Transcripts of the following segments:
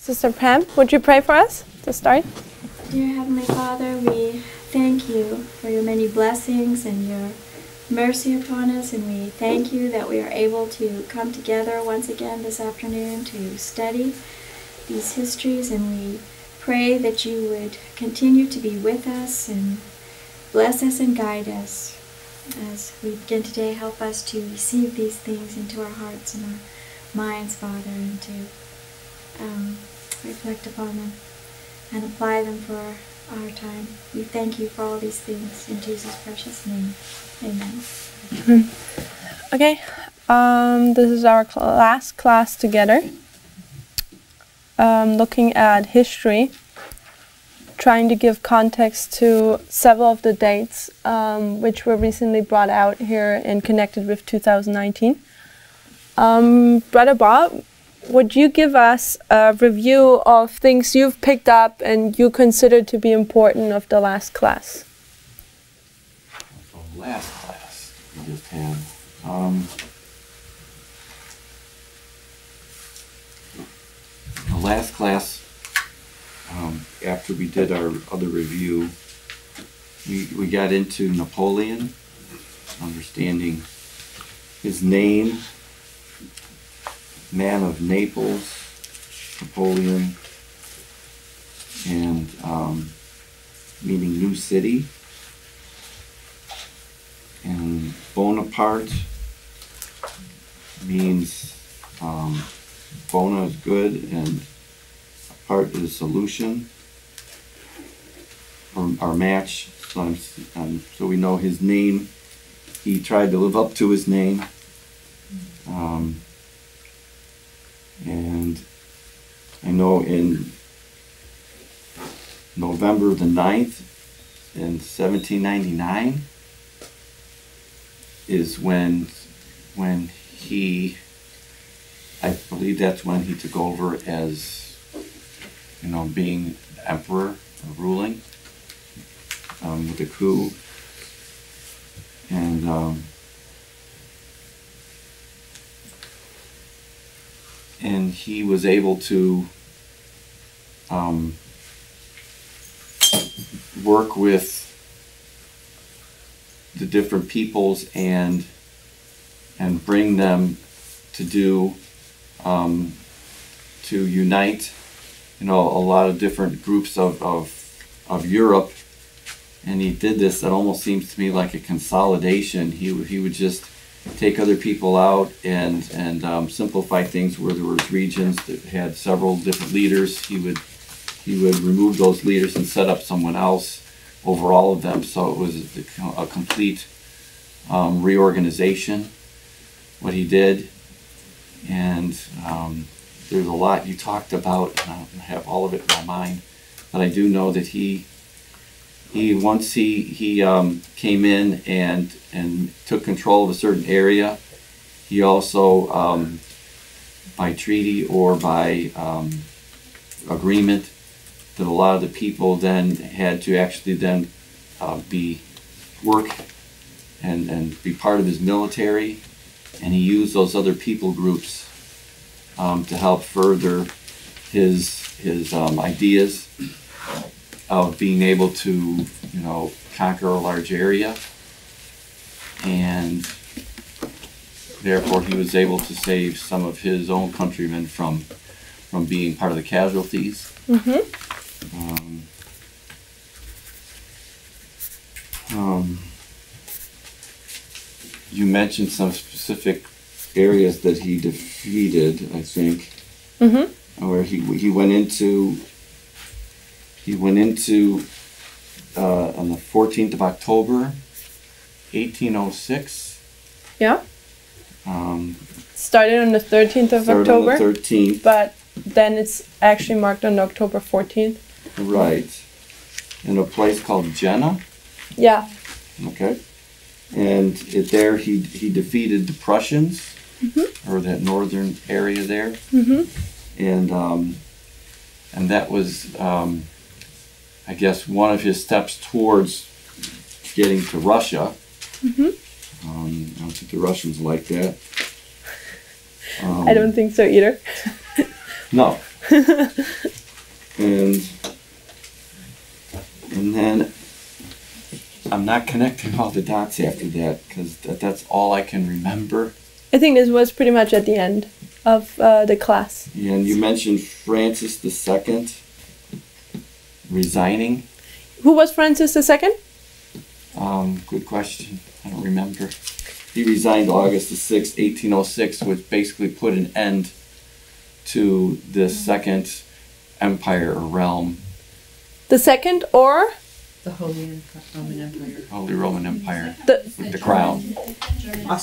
Sister Pam, would you pray for us to start? Dear Heavenly Father, we thank you for your many blessings and your mercy upon us, and we thank you that we are able to come together once again this afternoon to study these histories, and we pray that you would continue to be with us and bless us and guide us as we begin today. Help us to receive these things into our hearts and our minds, Father, and to reflect upon them and apply them for our time. We thank you for all these things in Jesus' precious name. Amen. Okay, this is our last class together, looking at history, trying to give context to several of the dates which were recently brought out here and connected with 2019. Brother Bob, would you give us a review of things you've picked up and you consider to be important of the last class? The last class we just had. The last class, after we did our other review, we got into Napoleon, understanding his name, man of Naples, Napoleon, and meaning new city. And Bonaparte means bona is good and part is solution or match. So we know his name. He tried to live up to his name. And I know in November the 9th in 1799 is when he, I believe that's when he took over as, being emperor or ruling with a coup. And he was able to work with the different peoples and bring them to do to unite, a lot of different groups of Europe. And he did this, that almost seems to me like a consolidation. He would just take other people out and simplify things where there was regions that had several different leaders. He would remove those leaders and set up someone else over all of them. So it was a complete reorganization, what he did. And there's a lot you talked about, and I don't have all of it in my mind, but I do know that he once he came in and took control of a certain area, he also, by treaty or by agreement, that a lot of the people then had to actually then work and be part of his military, and he used those other people groups to help further his ideas of being able to, conquer a large area, and therefore he was able to save some of his own countrymen from being part of the casualties. Mm-hmm. You mentioned some specific areas that he defeated, I think, where he went into. He went into on the 14th of October, 1806. Yeah. Started on the 13th of October. On the 13th. But then it's actually marked on October 14th. Right. In a place called Jena. Yeah. Okay. And there he defeated the Prussians, or that northern area there. And that was, I guess, one of his steps towards getting to Russia. I don't think the Russians like that. I don't think so either. No. and then I'm not connecting all the dots after that because that's all I can remember. I think this was pretty much at the end of the class. Yeah, and you mentioned Francis II resigning. Who was Francis II? Good question. I don't remember. He resigned August the 6th, 1806, which basically put an end to the Second Empire or realm. The second or? The Holy Roman Empire. Holy Roman Empire. The The crown.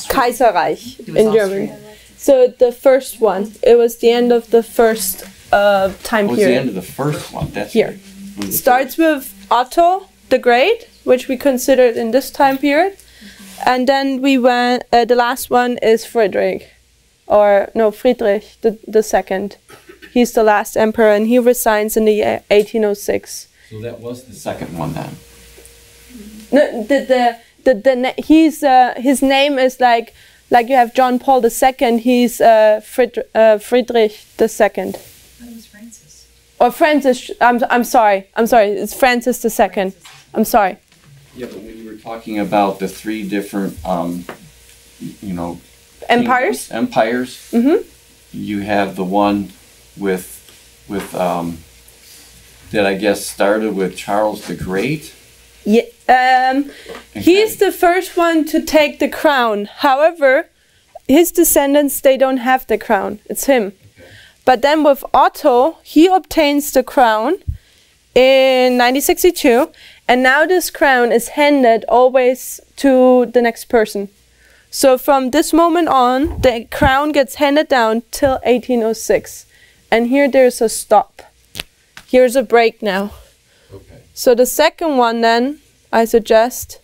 Kaiserreich It was in German. Austria. So the first one, it was the end of the first time Oh, it's the period. end of the first one. That's Here. right. It was the Starts with Otto the Great, which we considered in this time period. And then we went, the last one is Friedrich, or no, Friedrich the second. He's the last emperor and he resigns in the year 1806. So that was the second one then. No, his name is like you have John Paul II, he's Friedrich the second. That was Francis. Or Francis, I'm sorry, it's Francis the second. I'm sorry. Yeah, but when you were talking about the three different, Empires? Empires. Mm-hmm. You have the one with that I guess started with Charles the Great. Yeah, he's the first one to take the crown. However, his descendants, they don't have the crown. It's him. Okay. But then with Otto, he obtains the crown in 1962. And now this crown is handed always to the next person. So from this moment on, the crown gets handed down till 1806. And here there's a stop. Here's a break now. Okay. So the second one then, I suggest,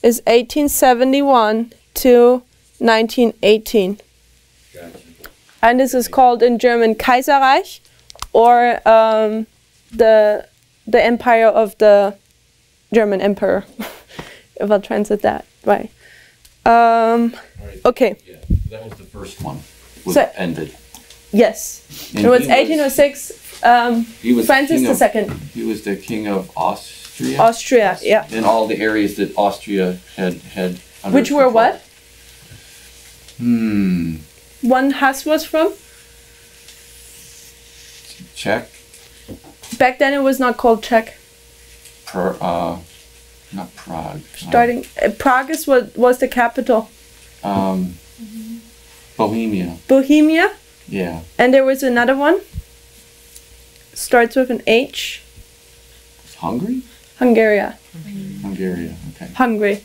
is 1871 to 1918. Gotcha. And this is called in German Kaiserreich, or the empire of the German emperor, if I'll translate that right. Okay. Yeah, that was the first one. Was So- ended. Yes. And It was he 1806. He was Francis king of- II. He was the king of Austria. Austria, yeah. In all the areas that Austria had under Which were control. what? One Hus was from? Czech. Back then it was not called Czech. Not Prague. Starting Prague is what was the capital. Bohemia. Bohemia, Yeah. and there was another one. Starts with an H. Hungary. Hungary. Okay. Hungry.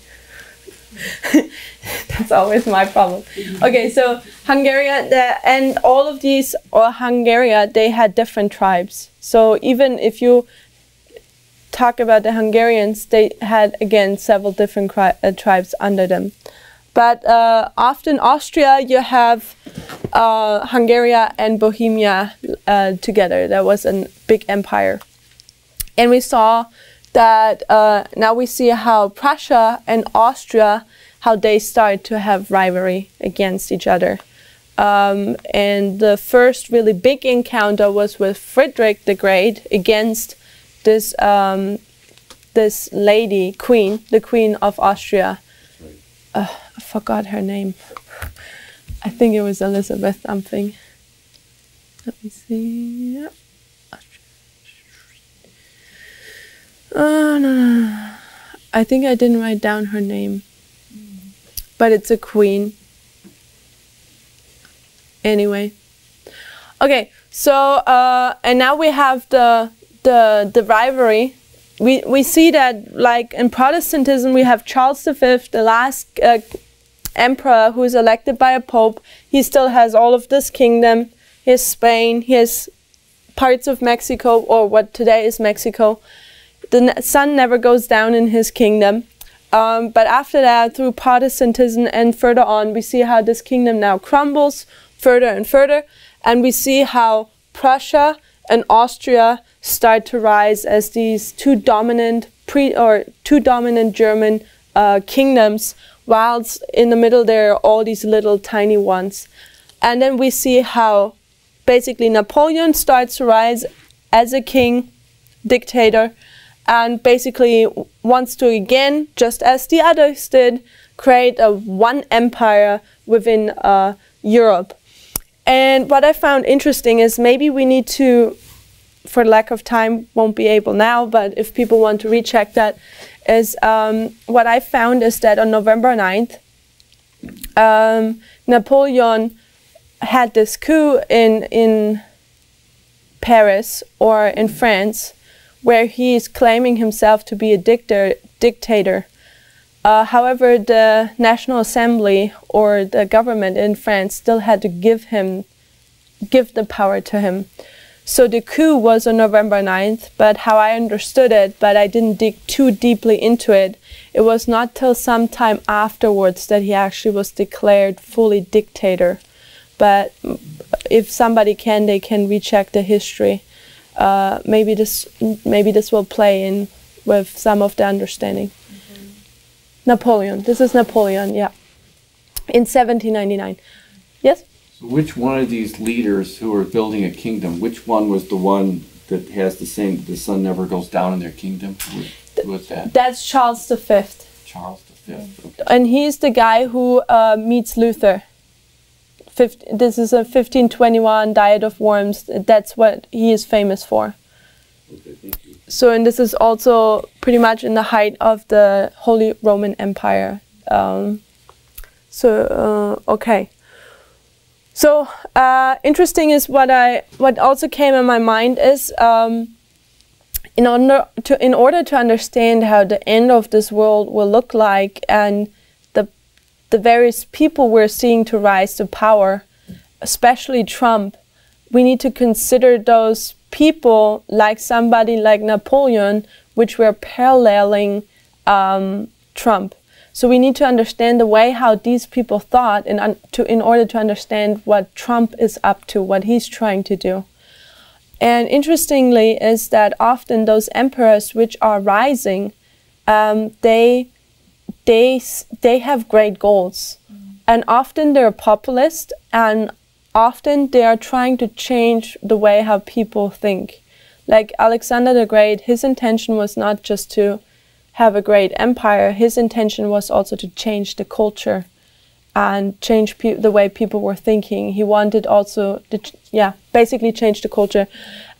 That's always my problem. Okay, so Hungary, and all of these, or Hungary, they had different tribes. So even if you talk about the Hungarians, they had again several different tribes under them. But often Austria, you have Hungary and Bohemia together. That was a big empire. And we saw that now we see how Prussia and Austria, how they start to have rivalry against each other. And the first really big encounter was with Frederick the Great against this this lady, queen, the Queen of Austria. I forgot her name. I think it was Elizabeth something. Let me see. Oh, no. I think I didn't write down her name. But it's a queen. Anyway. Okay, so, and now we have the rivalry. We see that, like in Protestantism, we have Charles V, the last emperor who is elected by a pope. He still has all of this kingdom. He has Spain, he has parts of Mexico, or what today is Mexico. The sun never goes down in his kingdom. But after that, through Protestantism and further on, we see how this kingdom now crumbles further and further. And we see how Prussia and Austria start to rise as these two dominant German kingdoms, whilst in the middle there are all these little tiny ones. And then we see how basically Napoleon starts to rise as a king, dictator, and basically wants to again, just as the others did, create a one empire within Europe. And what I found interesting is maybe we need to, for lack of time, won't be able now, but if people want to recheck that, is what I found is that on November 9th, Napoleon had this coup in Paris or in France, where he is claiming himself to be a dictator. However, the National Assembly or the government in France still had to give the power to him. So the coup was on November 9th, but how I understood it, but I didn't dig too deeply into it, it was not till some time afterwards that he actually was declared fully dictator. But if somebody can, they can recheck the history. Maybe this will play in with some of the understanding. Napoleon. This is Napoleon, yeah. In 1799. Yes? So which one of these leaders who are building a kingdom, which one was the one that has the saying, the sun never goes down in their kingdom? Who was that? That's Charles V. Charles V. Okay. And he's the guy who meets Luther. This is a 1521 Diet of Worms. That's what he is famous for. Okay, thank you. So, and this is also pretty much in the height of the Holy Roman Empire. Okay. So, interesting is what also came in my mind is in order to understand how the end of this world will look like and the various people we're seeing to rise to power, especially Trump, we need to consider those people like somebody like Napoleon, which were paralleling Trump. So we need to understand the way how these people thought in order to understand what Trump is up to, what he's trying to do. And interestingly is that often those emperors which are rising, they have great goals, and often they're populist, and often they are trying to change the way how people think. Like Alexander the Great, his intention was not just to have a great empire, his intention was also to change the culture and change the way people were thinking. He wanted also to, basically change the culture.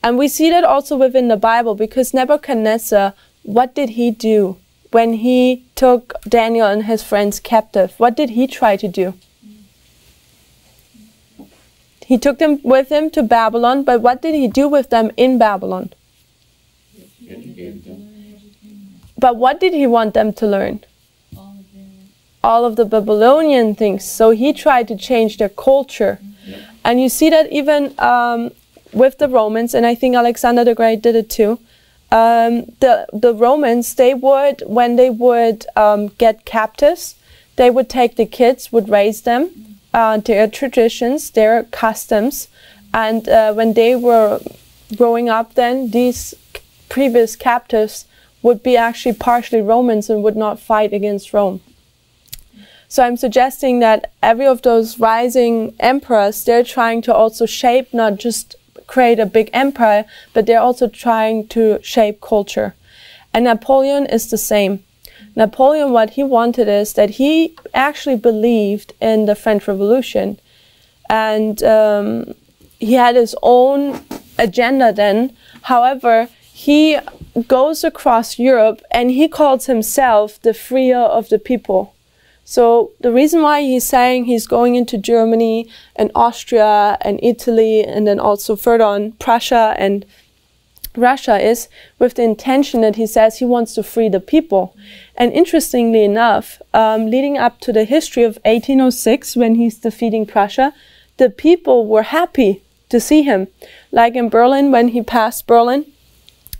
And we see that also within the Bible, because Nebuchadnezzar, what did he do? When he took Daniel and his friends captive, what did he try to do? He took them with him to Babylon, but what did he do with them in Babylon? Educated them. But what did he want them to learn? All of the Babylonian things. So he tried to change their culture. And you see that even with the Romans, and I think Alexander the Great did it too. The Romans, they would, when they would get captives, they would take the kids, would raise them, their traditions, their customs, and when they were growing up then, these previous captives would be actually partially Romans and would not fight against Rome. So I'm suggesting that every of those rising emperors, they're trying to also shape, not just create a big empire, but they're also trying to shape culture. And Napoleon is the same. Napoleon, what he wanted is that he actually believed in the French Revolution. And he had his own agenda then. However, he goes across Europe and he calls himself the freer of the people. So the reason why he's saying he's going into Germany and Austria and Italy and then also further on Prussia and Russia is with the intention that he says he wants to free the people. And interestingly enough, leading up to the history of 1806 when he's defeating Prussia, the people were happy to see him. Like in Berlin, when he passed Berlin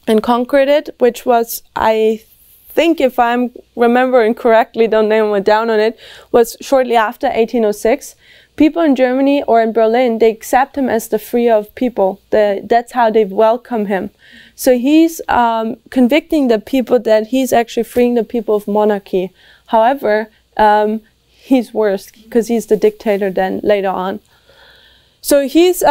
and conquered it, which was, I think if I'm remembering correctly, don't nail me down on it, was shortly after 1806. People in Germany or in Berlin, they accept him as the freer of people. That's how they welcome him. So he's convicting the people that he's actually freeing the people of monarchy. However, he's worse because he's the dictator then later on. So he's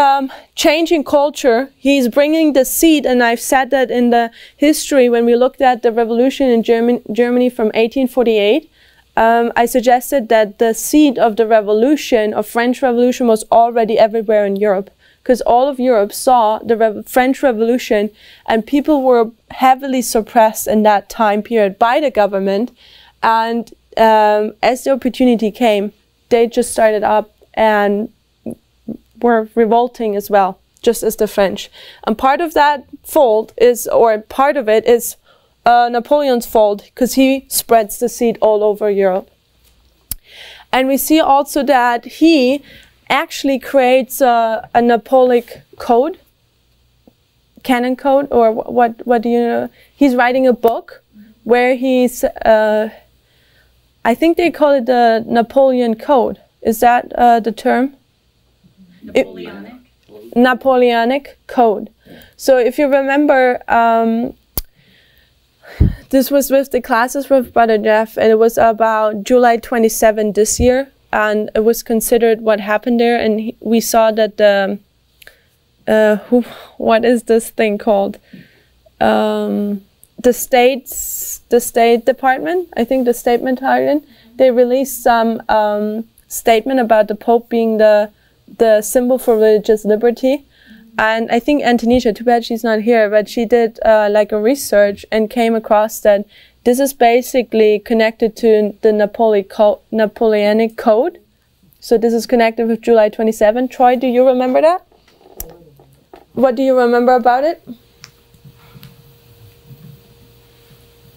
changing culture. He's bringing the seed, and I've said that in the history when we looked at the revolution in Germany from 1848. I suggested that the seed of the revolution, of French Revolution, was already everywhere in Europe, because all of Europe saw the French Revolution, and people were heavily suppressed in that time period by the government. And as the opportunity came, they just started up and were revolting as well, just as the French. And part of that fault is, or part of it is Napoleon's fault, because he spreads the seed all over Europe. And we see also that he actually creates a Napoleonic code, canon code, or what do you know? He's writing a book where he's, I think they call it the Napoleon Code. Is that the term? Napoleonic? Napoleonic Code. So if you remember, this was with the classes with Brother Jeff, and it was about July 27 this year, and it was considered what happened there, and we saw that the, what is this thing called? The State Department, I think the State Department, they released some statement about the Pope being the symbol for religious liberty. And I think Antonisha, too bad she's not here, but she did like a research and came across that this is basically connected to the Napoleonic Code. So this is connected with July 27. Troy, do you remember that? What do you remember about it?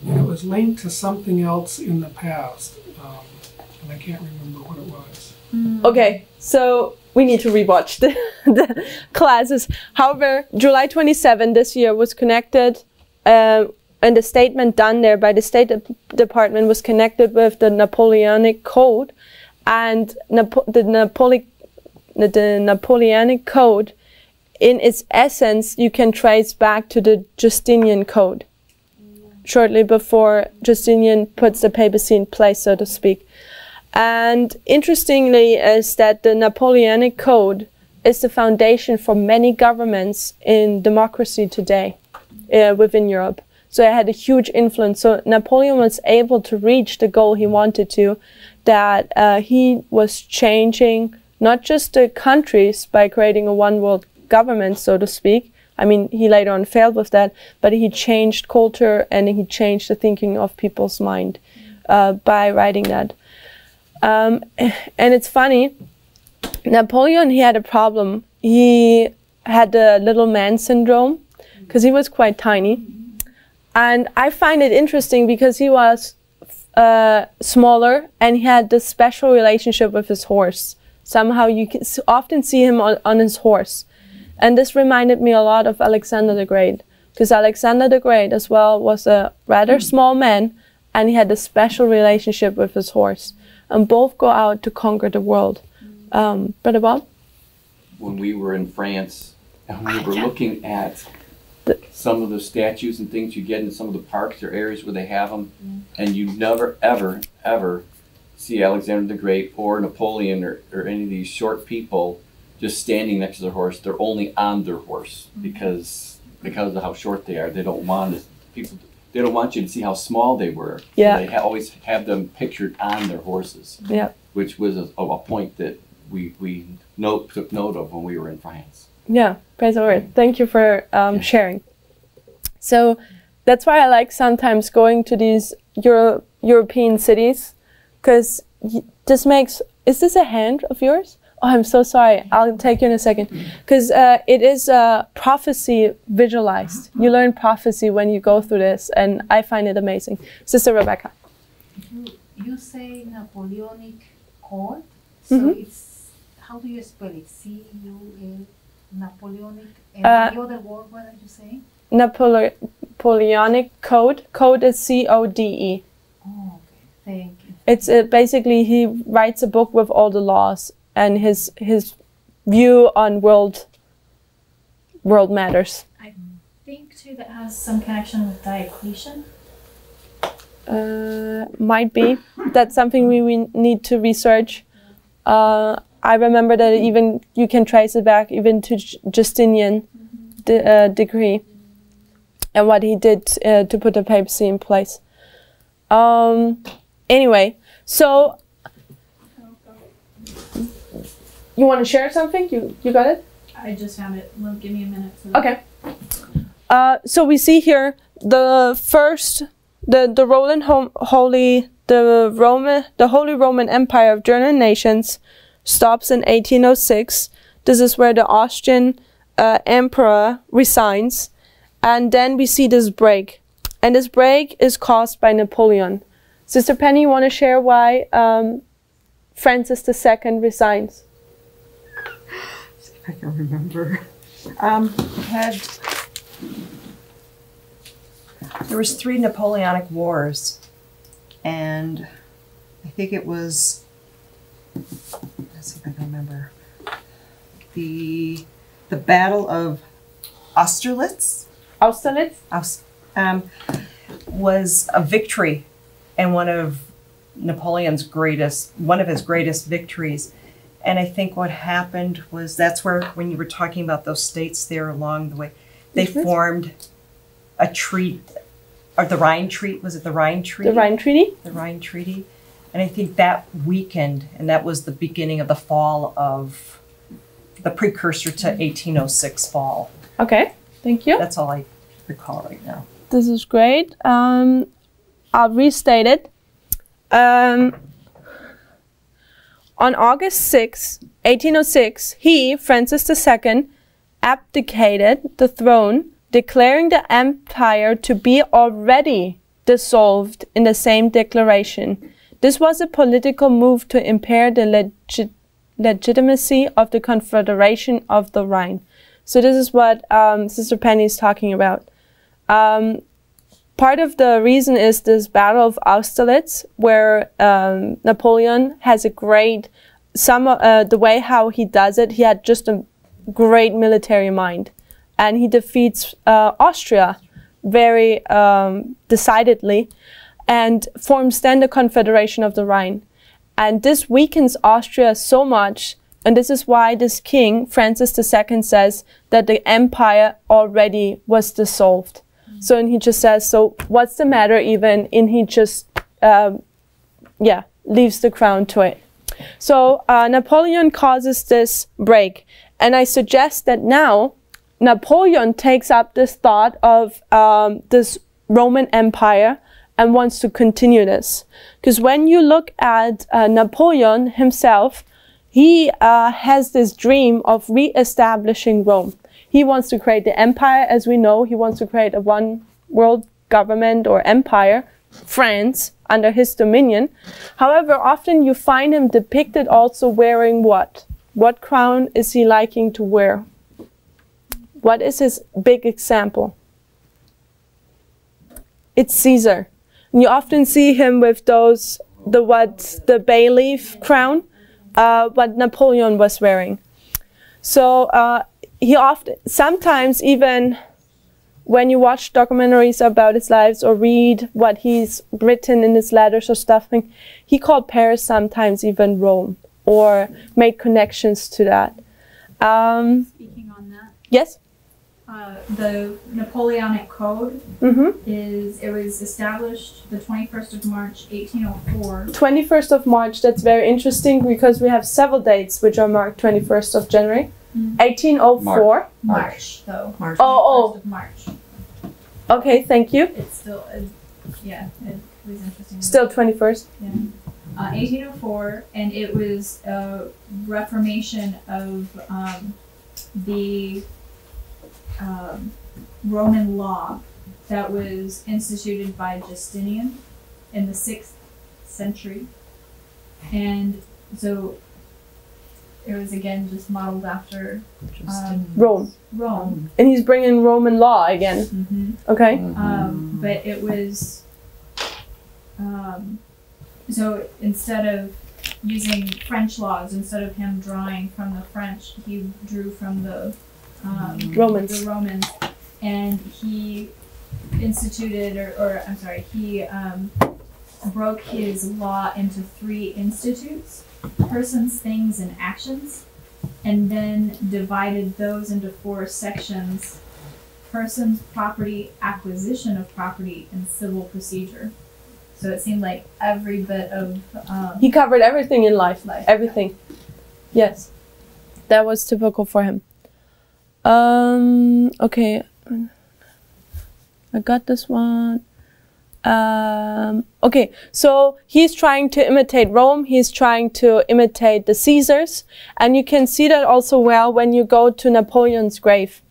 It was linked to something else in the past, and I can't remember what it was. Okay, so we need to rewatch the classes. However, July 27 this year was connected, and the statement done there by the State Department was connected with the Napoleonic Code, and the Napoleonic Code, in its essence, you can trace back to the Justinian Code, shortly before Justinian puts the papacy in place, so to speak. And interestingly is that the Napoleonic Code is the foundation for many governments in democracy today within Europe. So it had a huge influence. So Napoleon was able to reach the goal he wanted to, that he was changing not just the countries by creating a one world government, so to speak. I mean, he later on failed with that, but he changed culture and he changed the thinking of people's mind by writing that. And it's funny, Napoleon, he had a problem. He had the little man syndrome because he was quite tiny. And I find it interesting because he was smaller and he had this special relationship with his horse. Somehow you can often see him on his horse. And this reminded me a lot of Alexander the Great, because Alexander the Great as well was a rather small man, and he had a special relationship with his horse. And both go out to conquer the world. Brother Bob? When we were in France, and we were looking at some of the statues and things you get in some of the parks or areas where they have them, and you never, ever, ever see Alexander the Great or Napoleon or any of these short people just standing next to their horse. They're only on their horse because of how short they are. They don't want people. They don't want you to see how small they were. Yeah. So they always have them pictured on their horses. Yeah. Which was a point that we took note of when we were in France. Yeah, praise the Lord. Thank you for sharing. So that's why I like sometimes going to these European cities, because this makes. Is this a hand of yours? Oh, I'm so sorry. I'll take you in a second. Because it is prophecy visualized. You learn prophecy when you go through this, and I find it amazing. Sister Rebecca. You say Napoleonic Code, so it's, how do you spell it? C-U-L, Napoleonic, and the other word, what are you saying? Napoleonic Code. Code is C-O-D-E. Oh, okay. Thank you. It's basically, he writes a book with all the laws and his view on world matters. I think too that has some connection with Diocletian. Might be. That's something we need to research. I remember that even you can trace it back even to Justinian decree and what he did to put the papacy in place. Anyway, so you want to share something? You got it? I just found it. Well, give me a minute. Okay. So we see here the first, the Holy Roman Empire of German nations stops in 1806. This is where the Austrian emperor resigns, and then we see this break, and this break is caused by Napoleon. Sister Penny, you want to share why Francis II resigns? See if I can remember. There was 3 Napoleonic Wars, and I think it was, let's see if I can remember, the Battle of Austerlitz. Austerlitz? Was a victory, and one of his greatest victories. And I think what happened was, that's where, when you were talking about those states there along the way, they formed a treaty, or the Rhine Treaty. Was it the Rhine Treaty? The Rhine Treaty? The Rhine Treaty. And I think that weakened, and that was the beginning of the fall of, the precursor to 1806 fall. Okay, thank you. That's all I recall right now. This is great. I'll restate it. On August 6, 1806, he, Francis II, abdicated the throne, declaring the empire to be already dissolved in the same declaration. This was a political move to impair the legitimacy of the Confederation of the Rhine. So this is what Sister Penny is talking about. Part of the reason is this Battle of Austerlitz, where Napoleon has a great, the way how he does it, he had just a great military mind. And he defeats Austria very decidedly and forms then the Confederation of the Rhine. And this weakens Austria so much, and this is why this king, Francis II, says that the empire already was dissolved. So, and he just says, so what's the matter even? And he just, leaves the crown to it. So Napoleon causes this break. And I suggest that now Napoleon takes up this thought of this Roman Empire and wants to continue this. Because when you look at Napoleon himself, he has this dream of re-establishing Rome. He wants to create the empire, as we know. He wants to create a one world government or empire, France, under his dominion. However, often you find him depicted also wearing what? What crown is he liking to wear? What is his big example? It's Caesar. And you often see him with the bay leaf crown, what Napoleon was wearing. So he often, sometimes even when you watch documentaries about his lives or read what he's written in his letters or stuff, he called Paris sometimes even Rome, or made connections to that. Speaking on that. Yes? The Napoleonic Code it was established the 21st of March, 1804. 21st of March, that's very interesting because we have several dates which are marked 21st of January. 1804. March, though. March. Oh. Of March. Okay, thank you. It's still, it was interesting. Still 21st. Yeah. 1804, and it was a reformation of the Roman law that was instituted by Justinian in the 6th century. And so it was again just modeled after Rome. And he's bringing Roman law again. Okay. But it was, so instead of using French laws, instead of him drawing from the French, he drew from the Romans. And he instituted, he broke his law into 3 institutes. persons, things, and actions, and then divided those into 4 sections: persons, property, acquisition of property, and civil procedure. So it seemed like every bit of He covered everything in life. Everything. Yes. That was typical for him. Okay. I got this one. Okay, so he's trying to imitate Rome. He's trying to imitate the Caesars. And you can see that also well when you go to Napoleon's grave.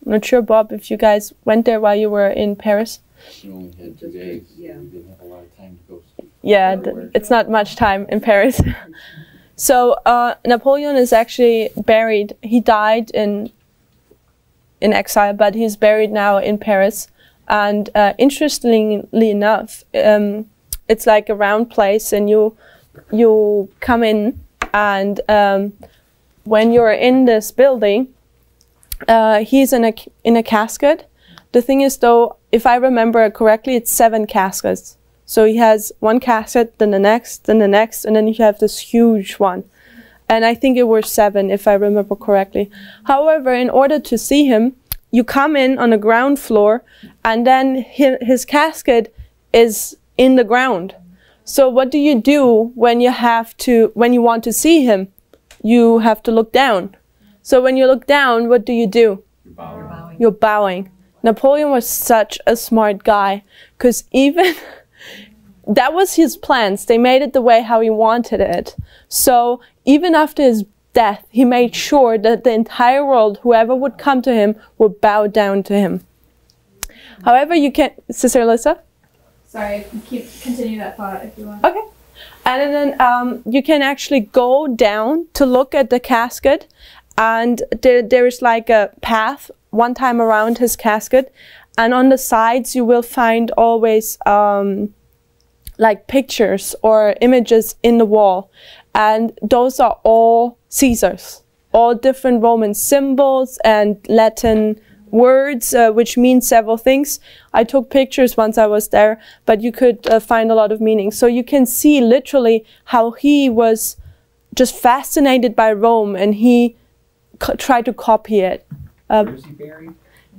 I'm not sure, Bob, if you guys went there while you were in Paris. We only had 2 days. Yeah. We didn't have a lot of time to go. Yeah, it's not much time in Paris. So Napoleon is actually buried. He died in exile, but he's buried now in Paris. And interestingly enough, it's like a round place, and you come in, and when you're in this building, he's in a casket. The thing is, though, if I remember correctly, it's 7 caskets. So he has 1 casket, then the next, and then you have this huge one. And I think it was 7, if I remember correctly. However, in order to see him, you come in on the ground floor, and then his casket is in the ground. So what do you do when you want to see him? You have to look down. So when you look down, what do? You're bowing. You're bowing. Napoleon was such a smart guy, because even that was his plans. They made it the way how he wanted it. So even after his death, he made sure that the entire world, whoever would come to him, would bow down to him. However, you can, Sister Alyssa? Sorry, continue that thought if you want. Okay. And then you can actually go down to look at the casket, and there is like a path one time around his casket, and on the sides you will find always like pictures or images in the wall, and those are all Caesars, all different Roman symbols and Latin words, which mean several things. I took pictures once I was there, but you could find a lot of meaning. So you can see literally how he was just fascinated by Rome, and he tried to copy it. Where is he buried?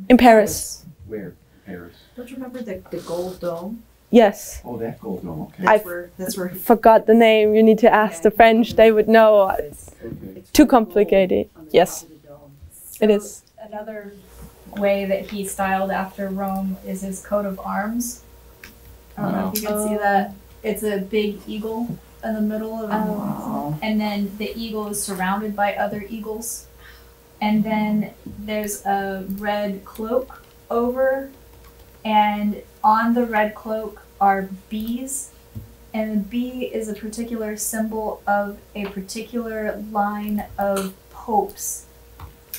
In Paris. Where? Paris. Don't you remember the gold dome? Yes. Oh, that gold dome. Okay. That's where he Forgot the name. You need to ask the French. They would know. It's too complicated. Yes, it is. Another way that he styled after Rome is his coat of arms. I don't know if you can see that. It's a big eagle in the middle of it. And then the eagle is surrounded by other eagles. And then there's a red cloak over, and on the red cloak are bees. And the bee is a particular symbol of a particular line of popes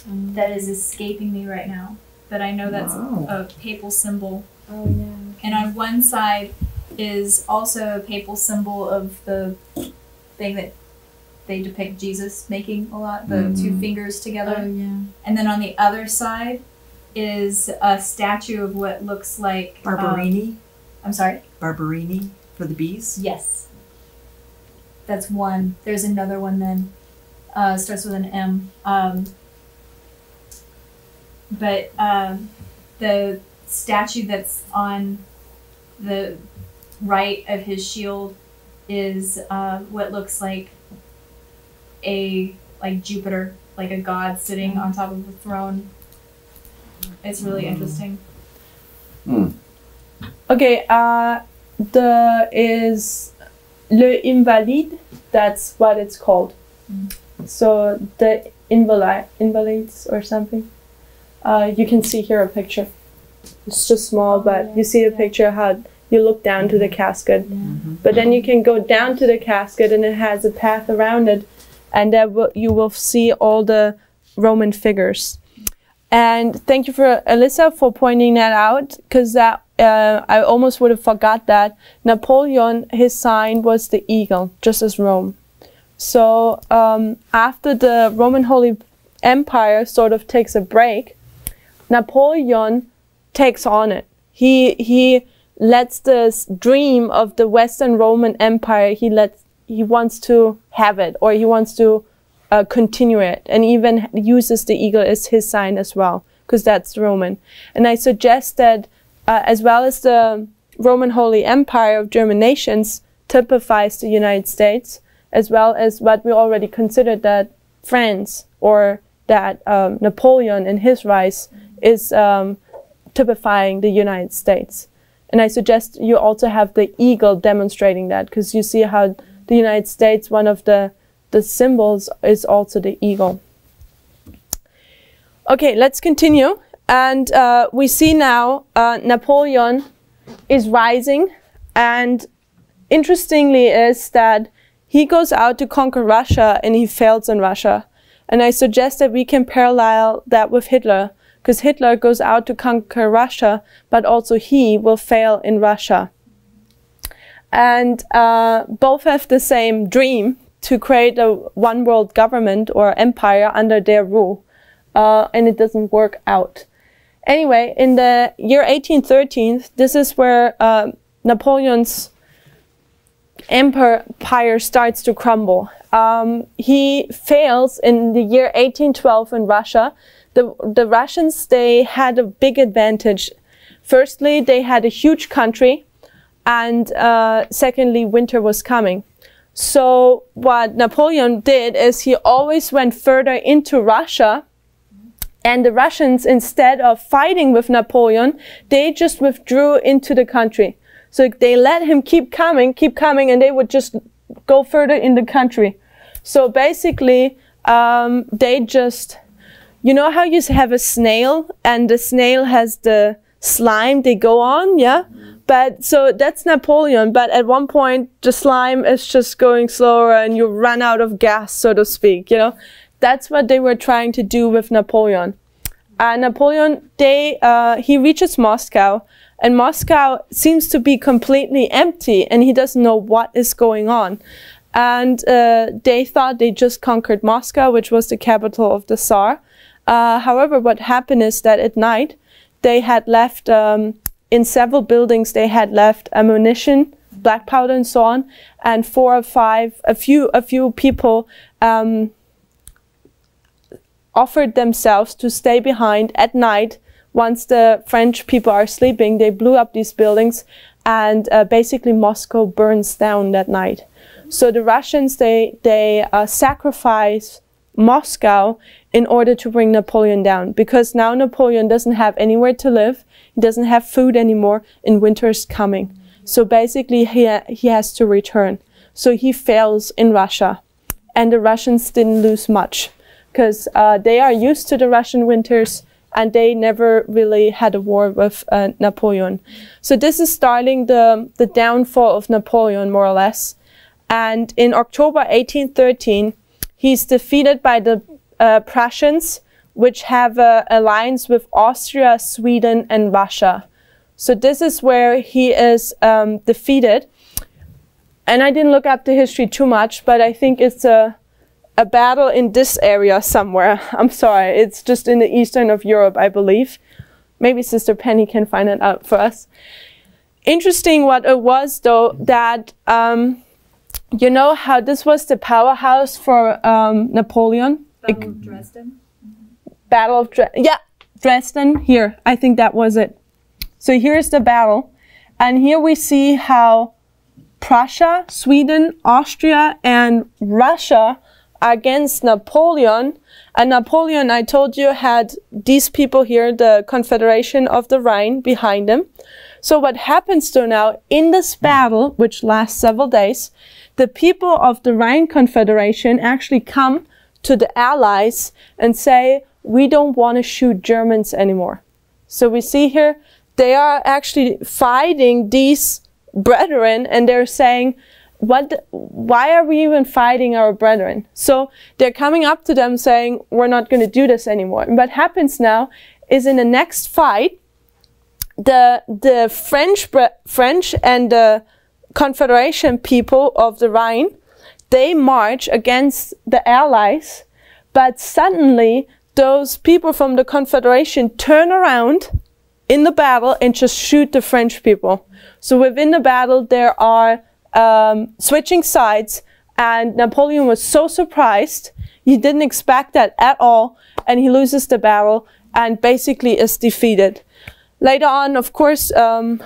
that is escaping me right now. But I know that's a papal symbol. Oh, yeah. And on one side is also a papal symbol of the thing that they depict Jesus making a lot, the 2 fingers together. Oh, yeah. And then on the other side is a statue of what looks like... Barberini? I'm sorry? Barberini for the bees? Yes. That's one. There's another one then. Starts with an M. But the statue that's on the right of his shield is what looks like Jupiter, like a god sitting on top of a throne. It's really interesting. Okay, there is Le Invalide, that's what it's called. So the invalids or something. You can see here a picture. It's just small, but you see a picture how you look down to the casket. But then you can go down to the casket, and it has a path around it, and there you will see all the Roman figures. And thank you for Alyssa for pointing that out, because that I almost would have forgot that. Napoleon, his sign was the eagle, just as Rome. So after the Roman Holy Empire sort of takes a break, Napoleon takes on it. He lets this dream of the Western Roman Empire, he lets he wants to have it, or he wants to continue it, and even uses the eagle as his sign as well, because that's Roman. And I suggest that as well as the Roman Holy Empire of German nations typifies the United States, as well as what we already considered that France or that Napoleon in his rise is typifying the United States. And I suggest you also have the eagle demonstrating that, because you see how the United States, one of the symbols is also the eagle. Okay, let's continue. And we see now Napoleon is rising, and interestingly is that he goes out to conquer Russia and he fails in Russia. And I suggest that we can parallel that with Hitler, because Hitler goes out to conquer Russia, but also he will fail in Russia. And both have the same dream to create a one world government or empire under their rule, and it doesn't work out. Anyway, in the year 1813, this is where Napoleon's empire starts to crumble. He fails in the year 1812 in Russia. The Russians, they had a big advantage. Firstly, they had a huge country, and secondly, winter was coming. So what Napoleon did is he always went further into Russia, and the Russians, instead of fighting with Napoleon, they just withdrew into the country. So they let him keep coming, and they would just go further in the country. So basically, they just, you know how you have a snail, and the snail has the slime they go on, yeah? But so that's Napoleon, but at one point the slime is just going slower and you run out of gas, so to speak, you know? That's what they were trying to do with Napoleon. Napoleon, he reaches Moscow, and Moscow seems to be completely empty, and he doesn't know what is going on. And they thought they just conquered Moscow, which was the capital of the Tsar. However, what happened is that at night, they had left, in several buildings, they had left ammunition, black powder and so on, and a few people offered themselves to stay behind at night. Once the French people are sleeping, they blew up these buildings, and basically Moscow burns down that night. So the Russians, they sacrifice Moscow in order to bring Napoleon down, because now Napoleon doesn't have anywhere to live, he doesn't have food anymore, and winter is coming. So basically he has to return. So he fails in Russia, and the Russians didn't lose much, because they are used to the Russian winters, and they never really had a war with Napoleon. So this is starting the downfall of Napoleon, more or less. And in October 1813, he's defeated by the Prussians, which have an alliance with Austria, Sweden, and Russia. So this is where he is defeated. And I didn't look up the history too much, but I think it's a battle in this area somewhere. I'm sorry, it's just in the eastern of Europe, I believe. Maybe Sister Penny can find it out for us. Interesting what it was, though, that you know how this was the powerhouse for Napoleon? Battle of Dresden? Battle of Dresden. Yeah, Dresden, here. I think that was it. So here's the battle. And here we see how Prussia, Sweden, Austria, and Russia are against Napoleon. And Napoleon, I told you, had these people here, the Confederation of the Rhine, behind him. So what happens though now, in this battle, which lasts several days, the people of the Rhine Confederation actually come to the Allies and say, we don't want to shoot Germans anymore. So we see here, they are actually fighting these brethren, and they're saying, why are we even fighting our brethren? So they're coming up to them saying, we're not going to do this anymore. And what happens now is in the next fight, the French and the Confederation people of the Rhine, they march against the Allies, but suddenly those people from the Confederation turn around in the battle and just shoot the French people. So within the battle there are switching sides, And Napoleon was so surprised. He didn't expect that at all. And he loses the battle and basically is defeated. Later on, of course,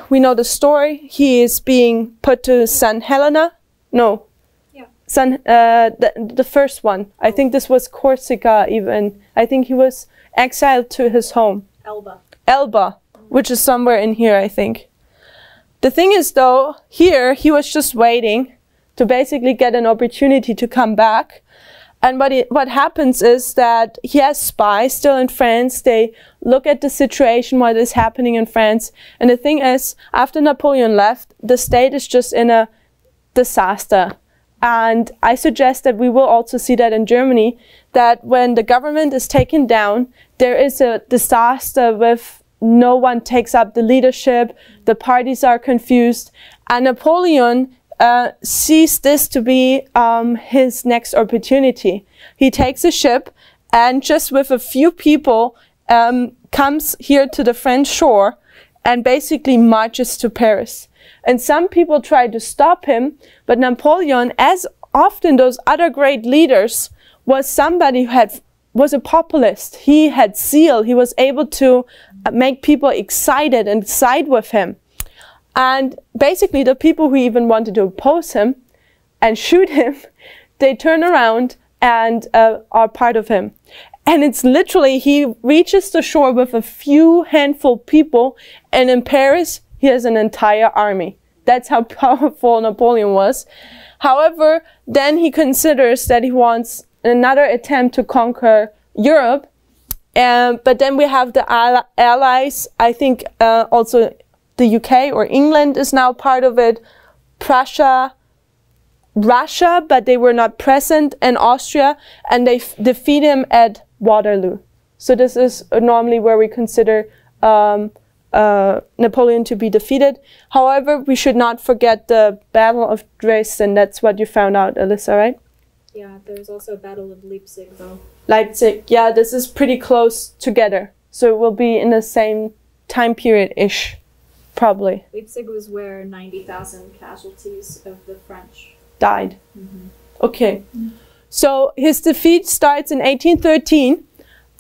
we know the story. He is being put to St. Helena. No. Yeah. The first one. I think this was Corsica even. I think he was exiled to his home. Elba, which is somewhere in here, I think. The thing is, though, here he was just waiting to basically get an opportunity to come back. And what happens is that he has spies still in France. They look at the situation, what is happening in France. And the thing is, after Napoleon left, the state is just in a disaster. And I suggest that we will also see that in Germany, that when the government is taken down, there is a disaster with no one takes up the leadership, the parties are confused, and Napoleon sees this to be his next opportunity. He takes a ship and just with a few people comes here to the French shore and basically marches to Paris. And some people try to stop him, but Napoleon, as often those other great leaders, was somebody who was a populist. He had zeal. He was able to make people excited and side with him. And basically the people who even wanted to oppose him and shoot him, they turn around and are part of him. And it's literally, he reaches the shore with a few handful people, and in Paris, he has an entire army. That's how powerful Napoleon was. However, then he considers that he wants another attempt to conquer Europe. But then we have the allies. I think also the UK or England is now part of it. Prussia, Russia, but they were not present, and Austria, and they defeat him at Waterloo. So this is normally where we consider Napoleon to be defeated. However, we should not forget the Battle of Dresden. That's what you found out, Alyssa, right? Yeah, there's also a Battle of Leipzig, though. Leipzig, yeah, this is pretty close together. So it will be in the same time period-ish, probably. Leipzig was where 90,000 casualties of the French died. Mm-hmm. Okay. So his defeat starts in 1813,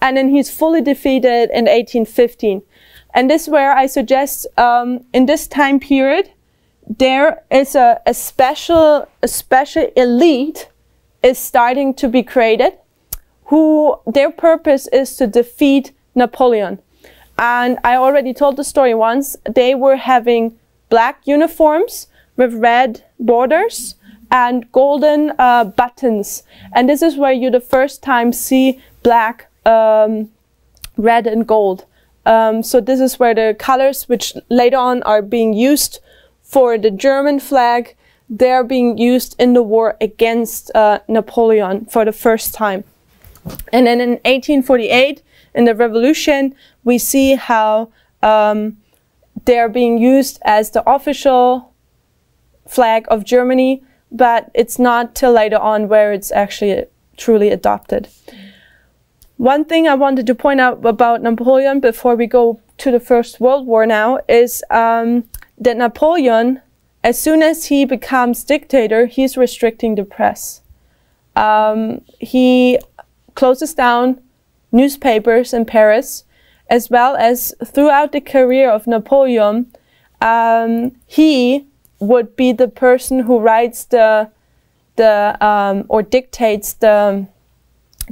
and then he's fully defeated in 1815. And this is where I suggest, in this time period, there is a special elite is starting to be created, who their purpose is to defeat Napoleon. And I already told the story once. They were having black uniforms with red borders and golden buttons. And this is where you the first time see black, red and gold. So this is where the colors, which later on are being used for the German flag, they're being used in the war against Napoleon for the first time. And then in 1848, in the revolution, we see how they're being used as the official flag of Germany, but it's not till later on where it's actually truly adopted. One thing I wanted to point out about Napoleon before we go to the First World War now is that Napoleon, as soon as he becomes dictator, he's restricting the press. He closes down newspapers in Paris, as well as throughout the career of Napoleon, he would be the person who writes or dictates the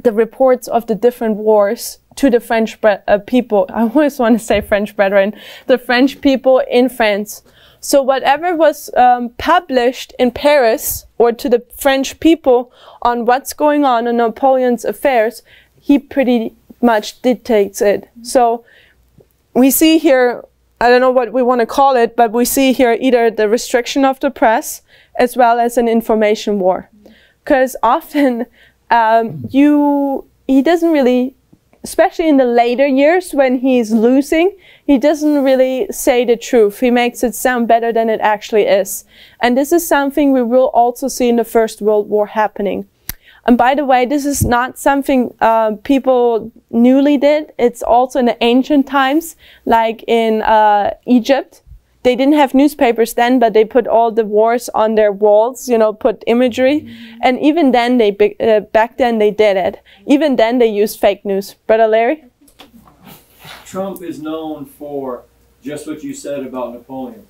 reports of the different wars to the French people. I always want to say French brethren, the French people in France. So whatever was published in Paris or to the French people on what's going on in Napoleon's affairs, he pretty much dictates it. So we see here, I don't know what we want to call it, but we see here either the restriction of the press as well as an information war. Because often he doesn't really, especially in the later years when he's losing, he doesn't really say the truth. He makes it sound better than it actually is. And this is something we will also see in the First World War happening. And by the way, this is not something people newly did. It's also in the ancient times, like in Egypt. they didn't have newspapers then, but they put all the wars on their walls, you know, put imagery. And even then, back then they did it. Even then they used fake news. Brother Larry? Trump is known for just what you said about Napoleon.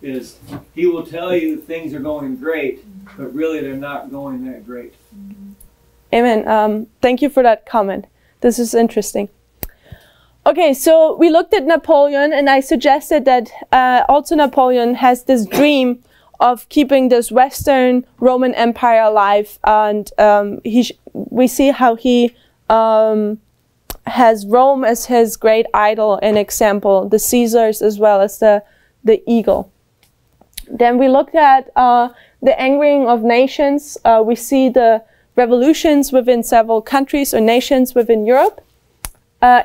Is he will tell you things are going great, but really they're not going that great. Amen. Thank you for that comment. This is interesting. Okay, so we looked at Napoleon, and I suggested that also Napoleon has this dream of keeping this Western Roman Empire alive, and we see how he has Rome as his great idol and example, the Caesars as well as the eagle. Then we looked at the angering of nations. We see the revolutions within several countries or nations within Europe.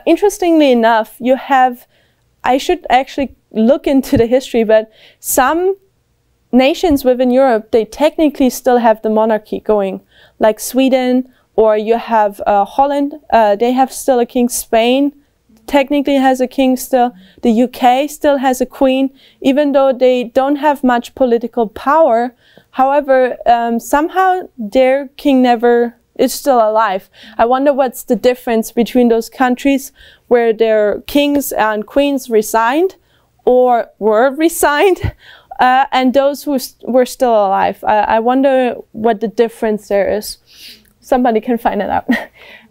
Interestingly enough, you have, I should actually look into the history, but some nations within Europe, they technically still have the monarchy going, like Sweden, or you have Holland, they have still a king. Spain technically has a king still. The UK still has a queen, even though they don't have much political power. However, somehow their king is still alive. I wonder what's the difference between those countries where their kings and queens resigned or were resigned and those who were still alive. I wonder what the difference there is. Somebody can find it out.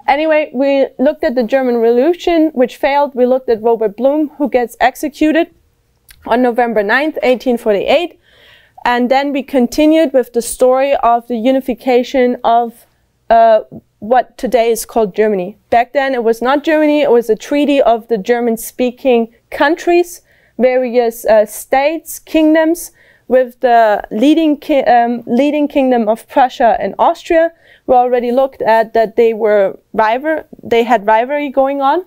Anyway, we looked at the German Revolution, which failed. We looked at Robert Blum, who gets executed on November 9th, 1848. And then we continued with the story of the unification of what today is called Germany. Back then, it was not Germany. It was a treaty of the German-speaking countries, various states, kingdoms, with the leading kingdom of Prussia and Austria. We already looked at that they had rivalry going on.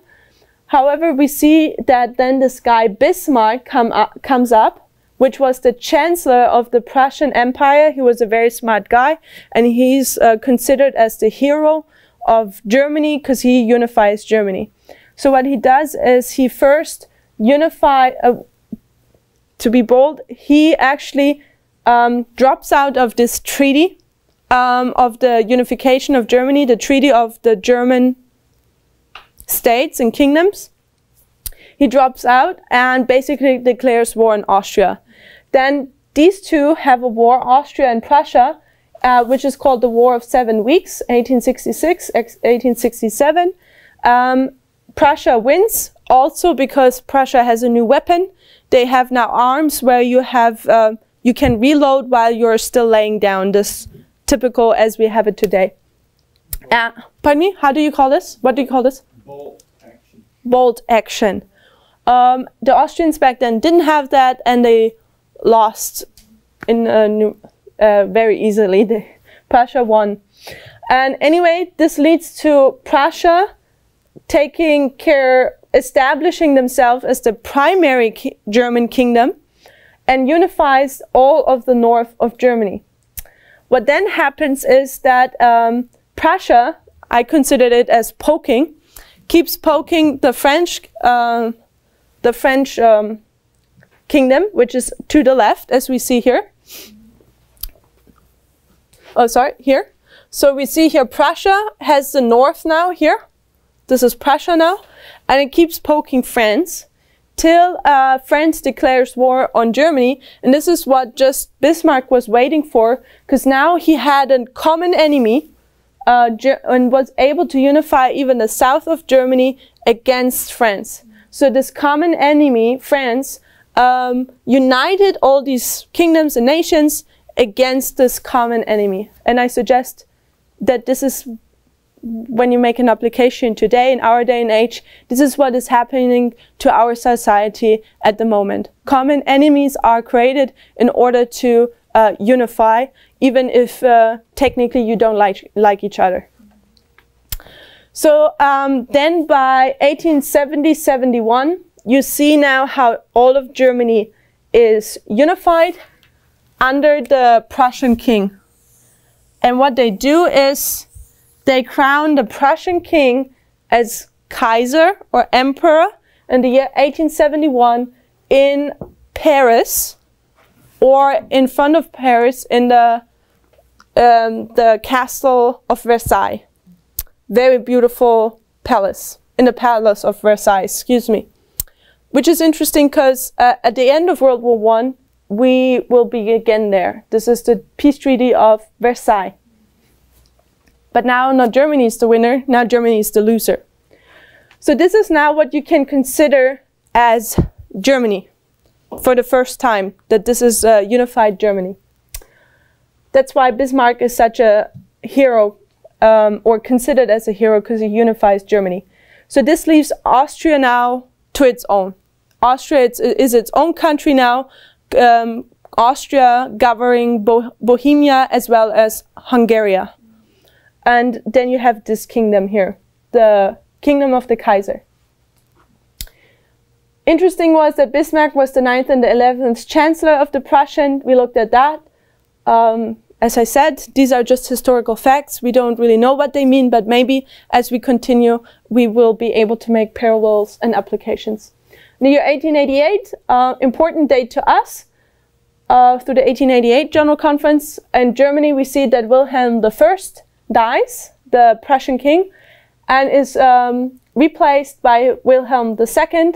However, we see that then this guy Bismarck comes up, which was the chancellor of the Prussian Empire. He was a very smart guy, and he's considered as the hero of Germany because he unifies Germany. So what he does is he first to be bold, he actually drops out of this treaty of the unification of Germany, the treaty of the German states and kingdoms. He drops out and basically declares war on Austria. Then these two have a war, Austria and Prussia, which is called the War of 7 Weeks, 1866, 1867. Prussia wins also because Prussia has a new weapon. They have now arms where you can reload while you're still laying down, this typical as we have it today. Pardon me, how do you call this? What do you call this? Bolt action. Bolt action. The Austrians back then didn't have that, and they lost very easily. Prussia won. And anyway, this leads to Prussia establishing themselves as the primary German kingdom and unifies all of the north of Germany. What then happens is that Prussia, I considered it as poking, keeps poking the French kingdom, which is to the left, as we see here. Oh, sorry, here. So we see here Prussia has the north now here. This is Prussia now. And it keeps poking France till France declares war on Germany. And this is what just Bismarck was waiting for, because now he had a common enemy and was able to unify even the south of Germany against France. So this common enemy, France, united all these kingdoms and nations against this common enemy. And I suggest that this is, when you make an application today, in our day and age, this is what is happening to our society at the moment. Common enemies are created in order to unify, even if technically you don't like each other. So then by 1870-71, you see now how all of Germany is unified under the Prussian king. And what they do is they crown the Prussian king as Kaiser or Emperor in the year 1871 in Paris or in front of Paris in the castle of Versailles. Very beautiful palace, in the palace of Versailles, excuse me. Which is interesting because at the end of World War I, we will be again there. This is the peace treaty of Versailles. But now not Germany is the winner, now Germany is the loser. So this is now what you can consider as Germany for the first time, that this is unified Germany. That's why Bismarck is such a hero, or considered as a hero, because he unifies Germany. So this leaves Austria now to its own. Austria is its own country now, Austria governing Bohemia as well as Hungary. And then you have this kingdom here, the Kingdom of the Kaiser. Interesting was that Bismarck was the 9th and the 11th Chancellor of the Prussian. We looked at that. As I said, these are just historical facts. We don't really know what they mean, but maybe as we continue, we will be able to make parallels and applications. In the year 1888, important date to us, through the 1888 General Conference. In Germany, we see that Wilhelm I dies, the Prussian king, and is replaced by Wilhelm II.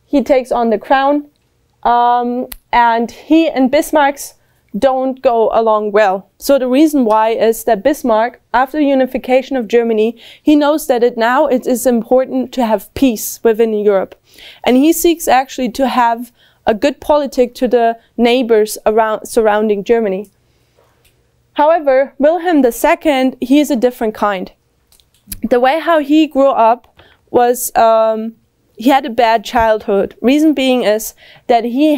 He takes on the crown, and he and Bismarck's don't go along well. So the reason why is that Bismarck, after the unification of Germany, he knows that it is important to have peace within Europe. And he seeks actually to have a good politic to the neighbors surrounding Germany. However, Wilhelm II, he is a different kind. The way how he grew up was, he had a bad childhood. Reason being is that he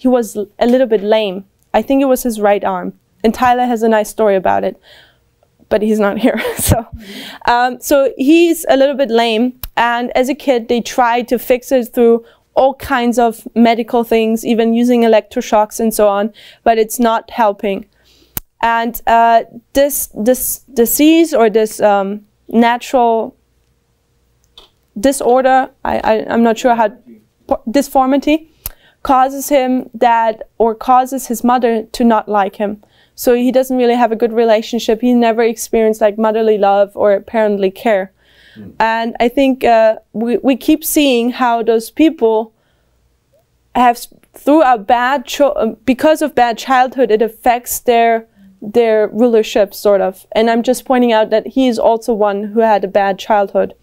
was a little bit lame. I think it was his right arm. And Tyler has a nice story about it, but he's not here. So he's a little bit lame. And as a kid, they tried to fix it through all kinds of medical things, even using electroshocks and so on, but it's not helping. And this disease or this natural disorder, I'm not sure how, disformity, causes his mother to not like him. So he doesn't really have a good relationship. He never experienced like motherly love or parently care. And I think we keep seeing how those people have, through a because of bad childhood, it affects their rulership, sort of. And I'm just pointing out that he is also one who had a bad childhood.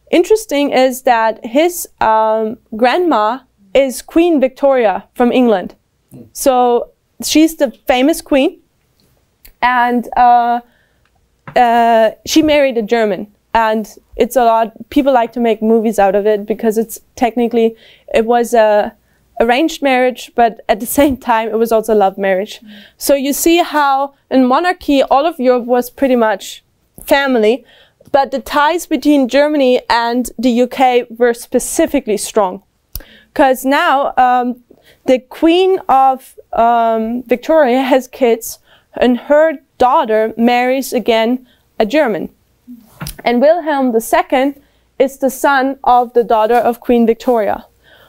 Interesting is that his grandma is Queen Victoria from England. So she's the famous queen, and she married a German. And it's a lot, people like to make movies out of it because it's technically, it was a arranged marriage, but at the same time, it was also a love marriage. So you see how in monarchy, all of Europe was pretty much family, but the ties between Germany and the UK were specifically strong. Because now the Queen of Victoria has kids, and her daughter marries again a German. And Wilhelm II is the son of the daughter of Queen Victoria.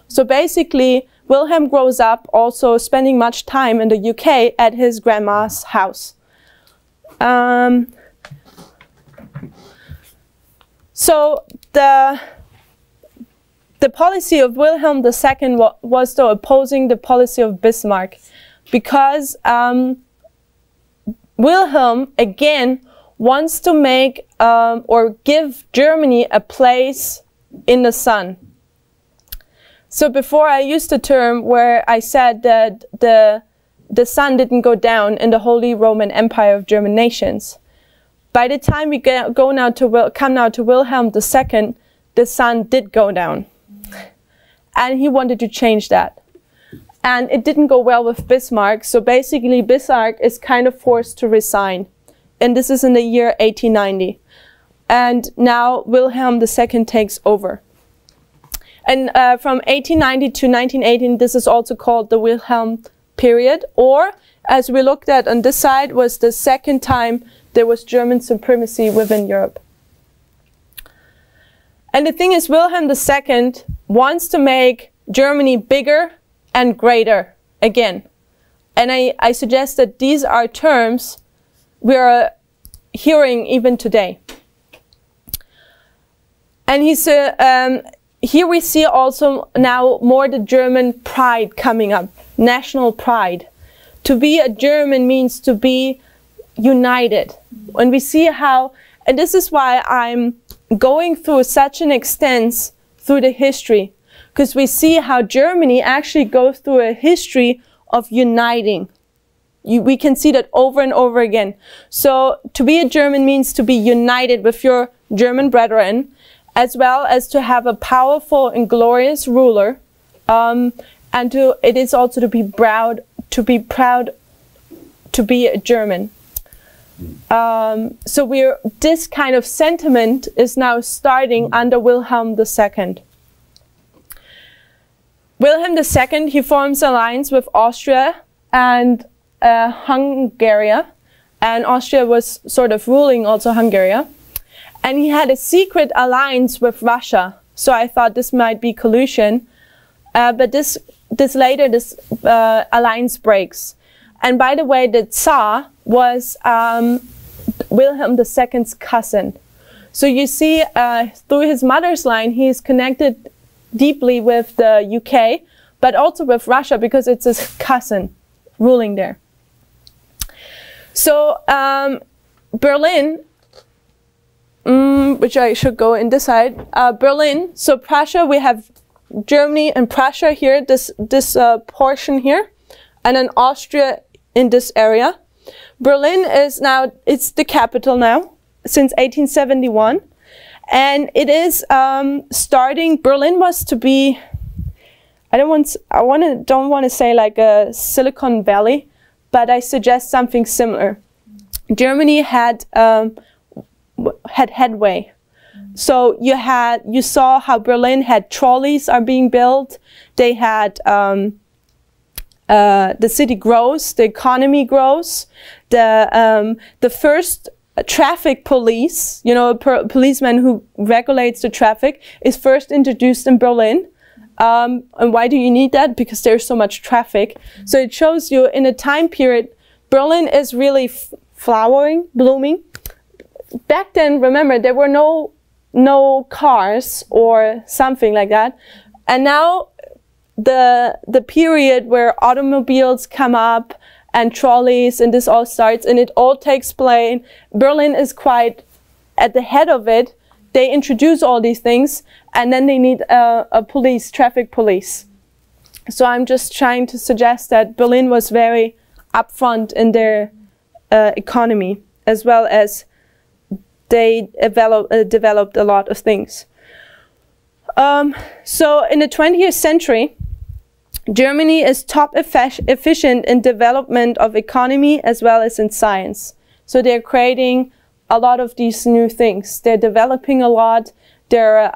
So basically, Wilhelm grows up also spending much time in the UK at his grandma's house. So the policy of Wilhelm II was though opposing the policy of Bismarck, because Wilhelm again wants to make or give Germany a place in the sun. So before I used the term where I said that the sun didn't go down in the Holy Roman Empire of German nations. By the time we come now to Wilhelm II, the sun did go down. And he wanted to change that. And it didn't go well with Bismarck, so basically Bismarck is kind of forced to resign. And this is in the year 1890. And now Wilhelm II takes over. And from 1890 to 1918, this is also called the Wilhelm period, or as we looked at on this side, was the second time there was German supremacy within Europe. And the thing is, Wilhelm II wants to make Germany bigger and greater again. And I suggest that these are terms we are hearing even today. And here we see also now more the German pride coming up, national pride. To be a German means to be united. And we see how, and this is why I'm going through such an extent through the history, because we see how Germany actually goes through a history of uniting. We can see that over and over again. So to be a German means to be united with your German brethren, as well as to have a powerful and glorious ruler, and it is also to be proud to be a German. So this kind of sentiment is now starting under Wilhelm II. Wilhelm II, he forms an alliance with Austria and Hungary, and Austria was sort of ruling also Hungary. And he had a secret alliance with Russia. So I thought this might be collusion. But this alliance breaks. And by the way, the Tsar was Wilhelm II's cousin. So you see, through his mother's line, he is connected deeply with the UK, but also with Russia because it's his cousin ruling there. So Berlin, which I should go in this side, Berlin. So Prussia, we have Germany and Prussia here, this portion here, and then Austria in this area. Berlin is now, it's the capital now, since 1871. And it is starting, Berlin was to be, don't want to say like a Silicon Valley, but I suggest something similar. Germany had headway. So you saw how Berlin had trolleys are being built. They had the city grows, the economy grows. The first traffic police, you know, a policeman who regulates the traffic, is first introduced in Berlin. And why do you need that? Because there's so much traffic. So it shows you in a time period, Berlin is really flowering, blooming. Back then, remember, there were no cars or something like that. And now the period where automobiles come up and trolleys and this all starts and it all takes place. Berlin is quite at the head of it. They introduce all these things and then they need a traffic police. So I'm just trying to suggest that Berlin was very upfront in their economy, as well as they developed a lot of things. So in the 20th century, Germany is top efficient in development of economy as well as in science. So they're creating a lot of these new things. They're developing a lot. They're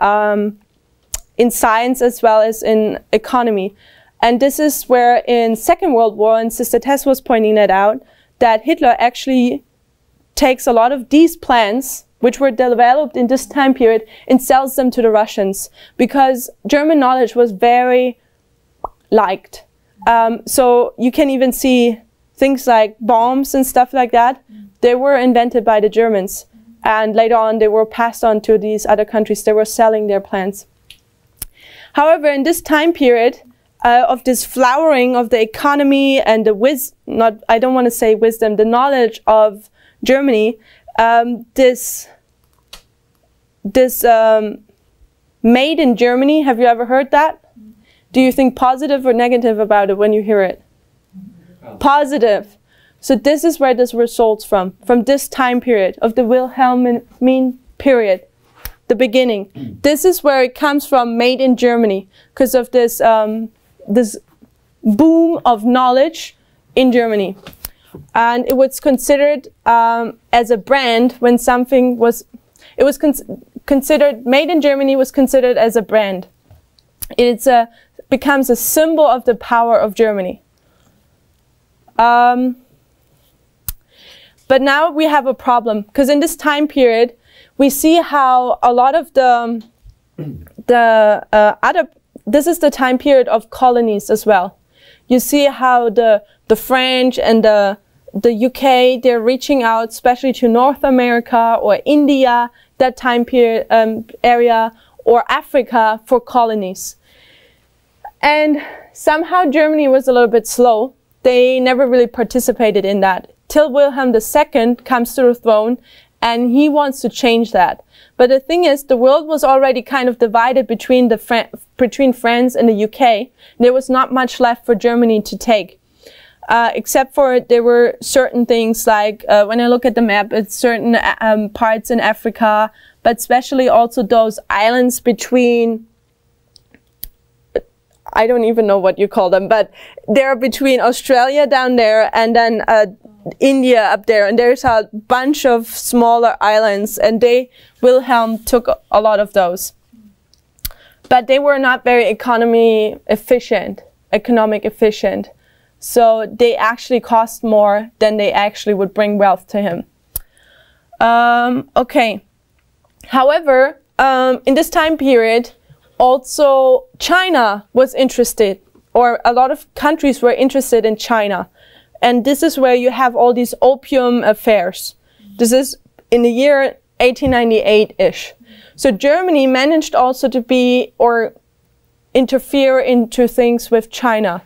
in science as well as in economy. And this is where in Second World War, and Sister Tess was pointing that out, that Hitler actually takes a lot of these plans which were developed in this time period and sells them to the Russians because German knowledge was very liked. So you can even see things like bombs and stuff like that. They were invented by the Germans and later on they were passed on to these other countries. They were selling their plans. However, in this time period of this flowering of the economy and the I don't want to say wisdom, the knowledge of Germany, this made in Germany, have you ever heard that? Do you think positive or negative about it when you hear it? Positive. So this is where this results from this time period of the Wilhelmine period, the beginning. This is where it comes from, made in Germany, because of this this boom of knowledge in Germany. And it was considered as a brand when something was, it was considered, made in Germany was considered as a brand. It's becomes a symbol of the power of Germany. But now we have a problem, because in this time period, we see how a lot of this is the time period of colonies as well. you see how the French and the UK, they're reaching out, especially to North America or India, that time period area, or Africa for colonies. And somehow Germany was a little bit slow. They never really participated in that. Till Wilhelm II comes to the throne, and he wants to change that. But the thing is, the world was already kind of divided between between France and the UK. There was not much left for Germany to take. Except for there were certain things like, when I look at the map, it's certain parts in Africa, but especially also those islands between, I don't even know what you call them, but they're between Australia down there and then India up there. And there's a bunch of smaller islands, and Wilhelm took a lot of those. But they were not very economic efficient. So they actually cost more than they actually would bring wealth to him. Okay. However, in this time period, also China was interested, or a lot of countries were interested in China. And this is where you have all these opium affairs. This is in the year 1898-ish. So Germany managed also to be, or interfere into things with China.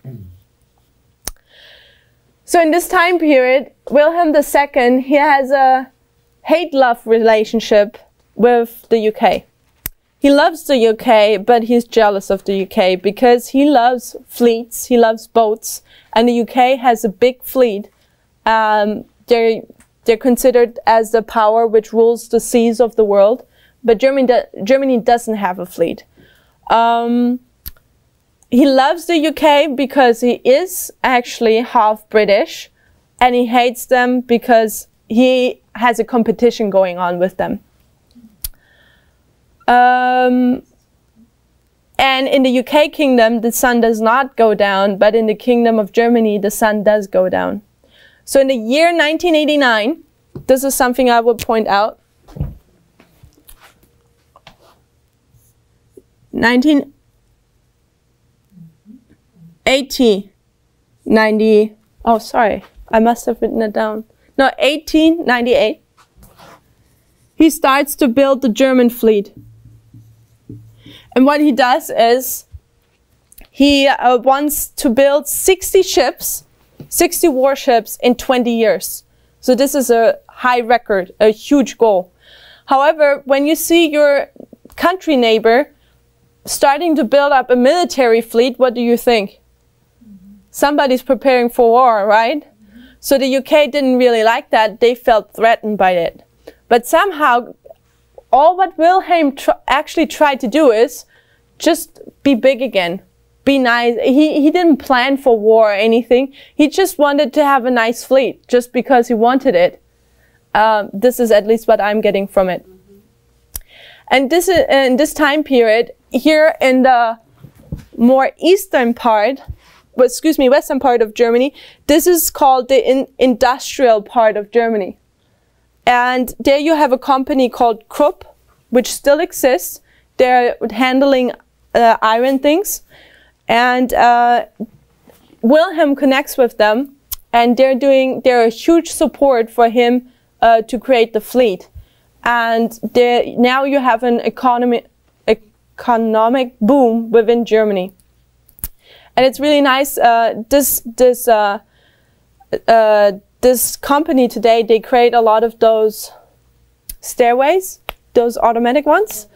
So in this time period, Wilhelm II, he has a hate-love relationship with the UK. He loves the UK, but he's jealous of the UK because he loves fleets, he loves boats, and the UK has a big fleet. They're considered as the power which rules the seas of the world, but Germany doesn't have a fleet. He loves the UK because he is actually half British, and he hates them because he has a competition going on with them. And in the UK kingdom, the sun does not go down, but in the kingdom of Germany, the sun does go down. So in the year 1989, this is something I would point out. 1890, oh sorry, I must have written it down. No, 1898, he starts to build the German fleet. And what he does is, he wants to build 60 ships, 60 warships in 20 years. So this is a high record, a huge goal. However, when you see your country neighbor starting to build up a military fleet, what do you think? Somebody's preparing for war, right? So the UK didn't really like that. They felt threatened by it. But somehow, all what Wilhelm actually tried to do is just be big again. Be nice. He didn't plan for war or anything. He just wanted to have a nice fleet, just because he wanted it. This is at least what I'm getting from it. And this is, in this time period, here in the more eastern part, western part of Germany, this is called the industrial part of Germany. And there you have a company called Krupp, which still exists. They're handling iron things. And Wilhelm connects with them, and they're a huge support for him to create the fleet. And now you have an economic boom within Germany. And it's really nice. This company today, they create a lot of those stairways, those automatic ones,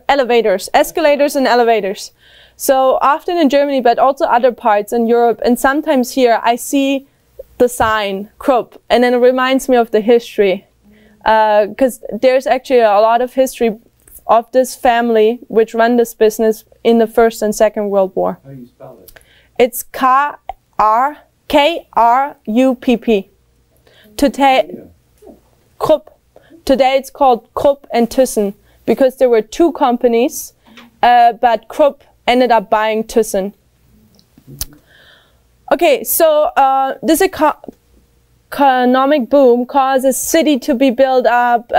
elevators, escalators and elevators. So often in Germany, but also other parts in Europe, and sometimes here, I see the sign Krupp, and then it reminds me of the history, because there's actually a lot of history of this family which run this business in the First and Second World War. How do you spell it? It's K-R-U-P-P. Krupp. Today it's called Krupp and Thyssen, because there were two companies, but Krupp ended up buying Thyssen. Okay, so this economic boom causes city to be built up,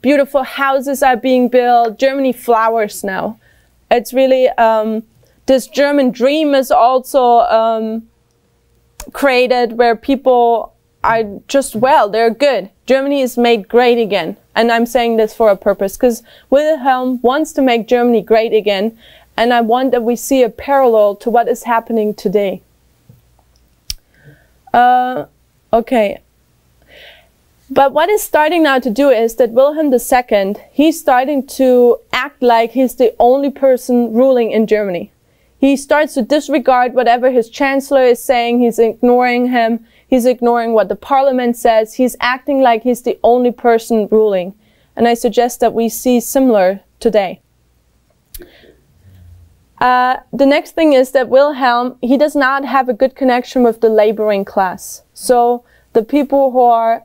beautiful houses are being built, Germany flowers now. It's really, this German dream is also created, where people are just, well, they're good. Germany is made great again. And I'm saying this for a purpose, because Wilhelm wants to make Germany great again, and I want that we see a parallel to what is happening today. Okay. But what is starting now to do is that Wilhelm II, he's starting to act like he's the only person ruling in Germany. He starts to disregard whatever his chancellor is saying. He's ignoring him. He's ignoring what the parliament says. He's acting like he's the only person ruling. And I suggest that we see similar today. The next thing is that Wilhelm, he does not have a good connection with the laboring class. So the people who are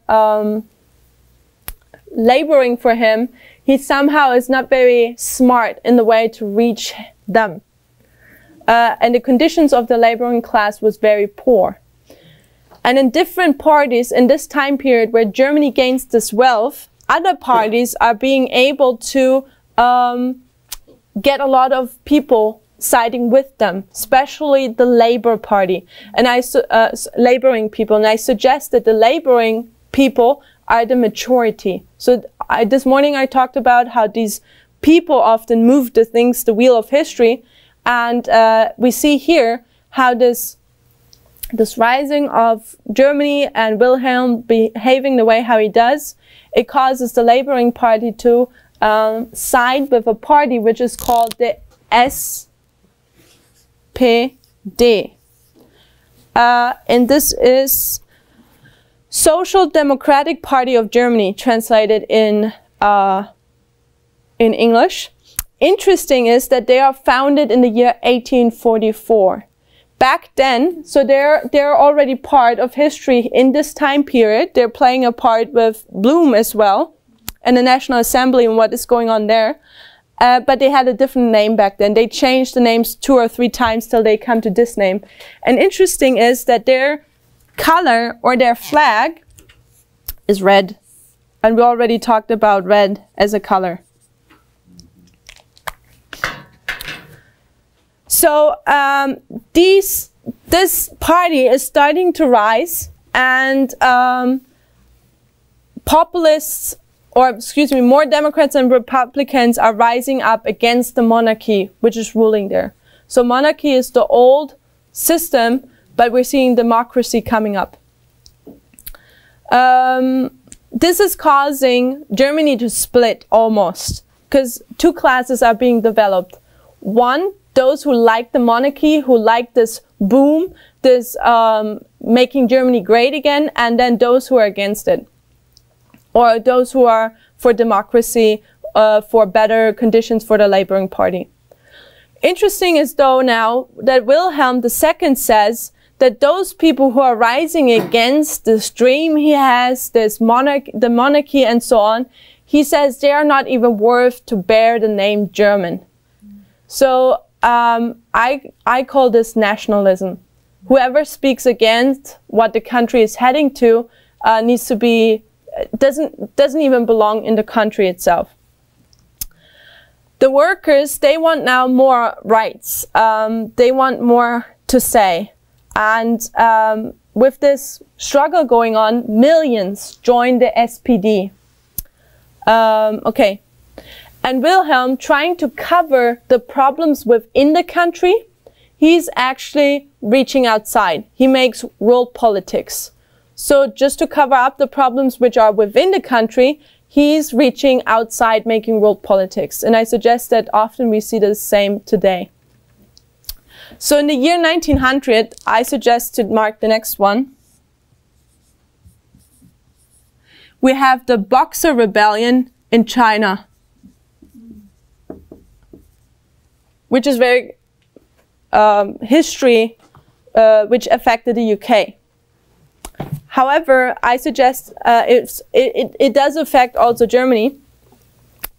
laboring for him, he somehow is not very smart in the way to reach them. And the conditions of the laboring class was very poor. And in different parties in this time period where Germany gains this wealth, other parties are being able to get a lot of people siding with them, especially the Labour Party and laboring people. And I suggest that the laboring people are the majority. So this morning I talked about how these people often move the wheel of history. And we see here how this rising of Germany and Wilhelm behaving the way how he does, it causes the laboring party to side with a party which is called the SPD. And this is Social Democratic Party of Germany, translated in English. Interesting is that they are founded in the year 1844. Back then, so they're already part of history in this time period. They're playing a part with Blum as well, and the National Assembly and what is going on there. But they had a different name back then. They changed the names 2 or 3 times till they come to this name. And interesting is that their color or their flag is red. And we already talked about red as a color. So this party is starting to rise, and populists, or excuse me, more Democrats and Republicans are rising up against the monarchy, which is ruling there. So monarchy is the old system, but we're seeing democracy coming up. This is causing Germany to split almost, because 2 classes are being developed. One, those who like the monarchy, who like this boom, this making Germany great again, and then those who are against it. Or those who are for democracy, for better conditions for the laboring party. Interesting is though now that Wilhelm II says that those people who are rising against this dream he has, the monarchy and so on, he says they are not even worth to bear the name German. So I call this nationalism. Whoever speaks against what the country is heading to needs to be, doesn't even belong in the country itself. The workers, they want now more rights. They want more to say. And with this struggle going on, millions join the SPD. Okay. And Wilhelm, trying to cover the problems within the country, he's actually reaching outside. He makes world politics. So just to cover up the problems which are within the country, he's reaching outside, making world politics. And I suggest that often we see the same today. So in the year 1900, I suggest to mark the next one. We have the Boxer Rebellion in China, which is very history, which affected the UK. However, I suggest it does affect also Germany,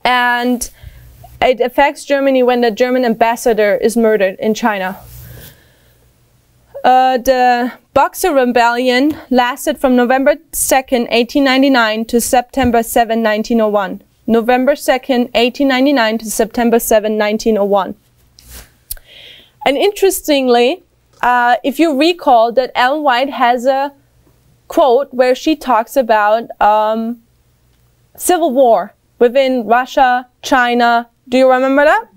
and it affects Germany when the German ambassador is murdered in China. The Boxer Rebellion lasted from November 2nd, 1899 to September 7, 1901. November 2nd, 1899 to September 7, 1901. And interestingly, if you recall that Ellen White has a quote where she talks about civil war within Russia, China. Do you remember that?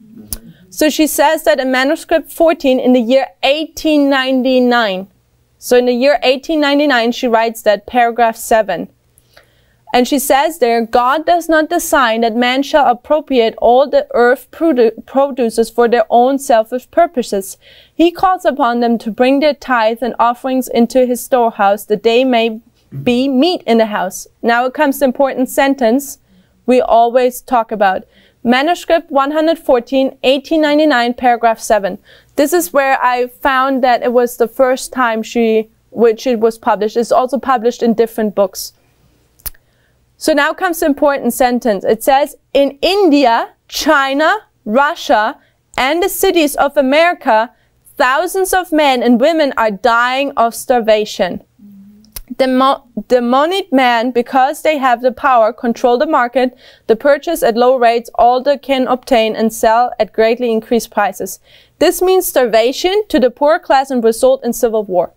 So she says that in manuscript 14 in the year 1899. So in the year 1899, she writes that, paragraph 7. And she says there, God does not design that man shall appropriate all the earth produces for their own selfish purposes. He calls upon them to bring their tithes and offerings into his storehouse, that they may be meat in the house. Now it comes the important sentence we always talk about. Manuscript 114, 1899, paragraph 7. This is where I found that it was the first time which it was published. It's also published in different books. So now comes the important sentence. It says, in India, China, Russia, and the cities of America, thousands of men and women are dying of starvation. The moneyed men, because they have the power, control the market, the purchase at low rates all they can obtain and sell at greatly increased prices. This means starvation to the poor class and result in civil war.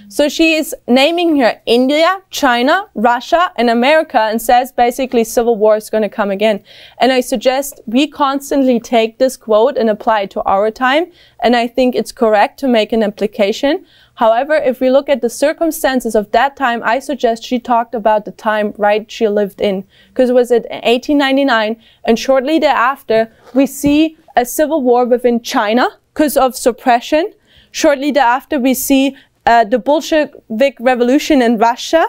So she is naming here India, China, Russia, and America, and says basically civil war is going to come again. And I suggest we constantly take this quote and apply it to our time. And I think it's correct to make an application. However, if we look at the circumstances of that time, I suggest she talked about the time she lived in. Because it was in 1899, and shortly thereafter, we see a civil war within China because of suppression. Shortly thereafter, we see the Bolshevik Revolution in Russia.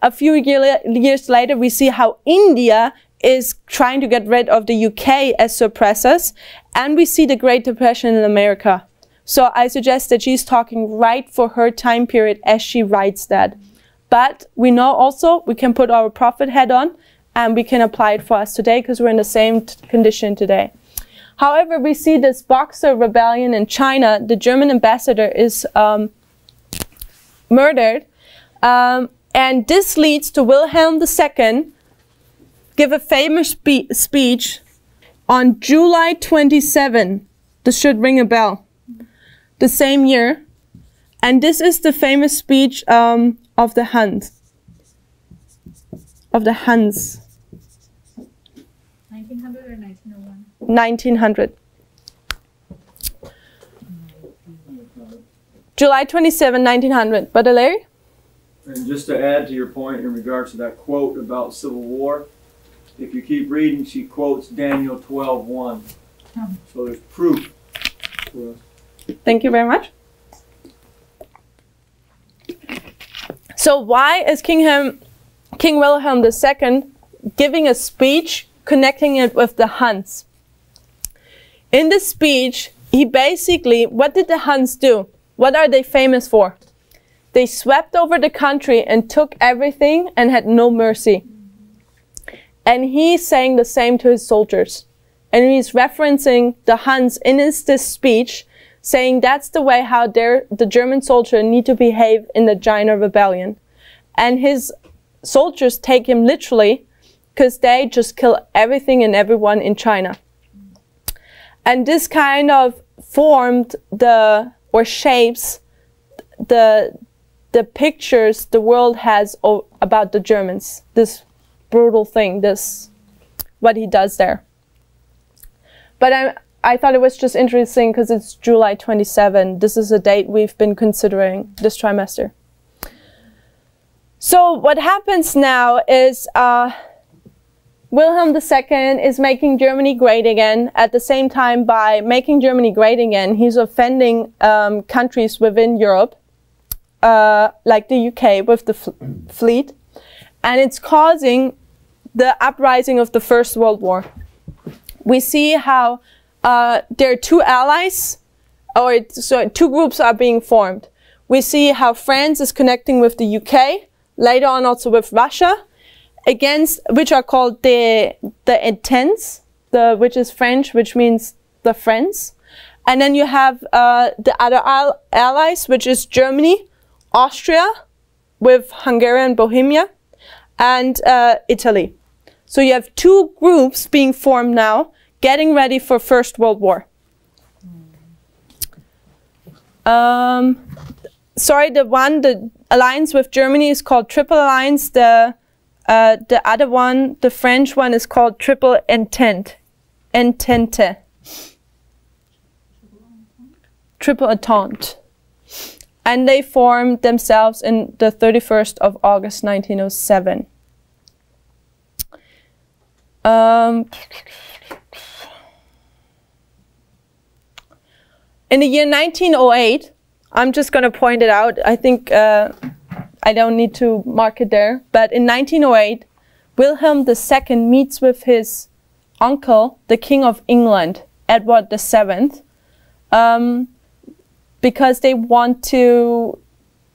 A few years later, we see how India is trying to get rid of the UK as suppressors. And we see the Great Depression in America. So I suggest that she's talking right for her time period as she writes that. But we know also we can put our prophet hat on and we can apply it for us today because we're in the same condition today. However, we see this Boxer rebellion in China. The German ambassador is murdered. And this leads to Wilhelm II give a famous speech on July 27. This should ring a bell. The same year. And this is the famous speech of the Huns. 1900 or 1901? 1900. July 27, 1900. Brother Larry? And just to add to your point in regards to that quote about civil war, if you keep reading, she quotes Daniel 12:1. So there's proof for us. Thank you very much. So why is King Wilhelm II giving a speech connecting it with the Huns? In this speech, he basically, what did the Huns do? What are they famous for? They swept over the country and took everything and had no mercy. And he's saying the same to his soldiers. And he's referencing the Huns in this speech, saying that's the way how the German soldier need to behave in the China rebellion. And his soldiers take him literally because they just kill everything and everyone in China. And this kind of formed or shapes the pictures the world has about the Germans. This brutal thing, what he does there. But I thought it was just interesting because it's July 27. This is a date we've been considering this trimester. So what happens now is Wilhelm II is making Germany great again. At the same time, by making Germany great again, he's offending countries within Europe, like the UK with the fleet. And it's causing the uprising of the First World War. We see how there are two allies, two groups are being formed. We see how France is connecting with the UK, later on also with Russia, which are called the Ententes, which is French, which means the friends. And then you have the other allies, which is Germany, Austria, with Hungary and Bohemia, and Italy. So you have two groups being formed now, getting ready for First World War. Sorry, the alliance with Germany is called Triple Alliance. The other one, the French one, is called Triple Entente. Triple Entente. And they formed themselves in the 31st of August 1907. In the year 1908, I'm just going to point it out. I think I don't need to mark it there. But in 1908, Wilhelm II meets with his uncle, the King of England, Edward VII, because they want to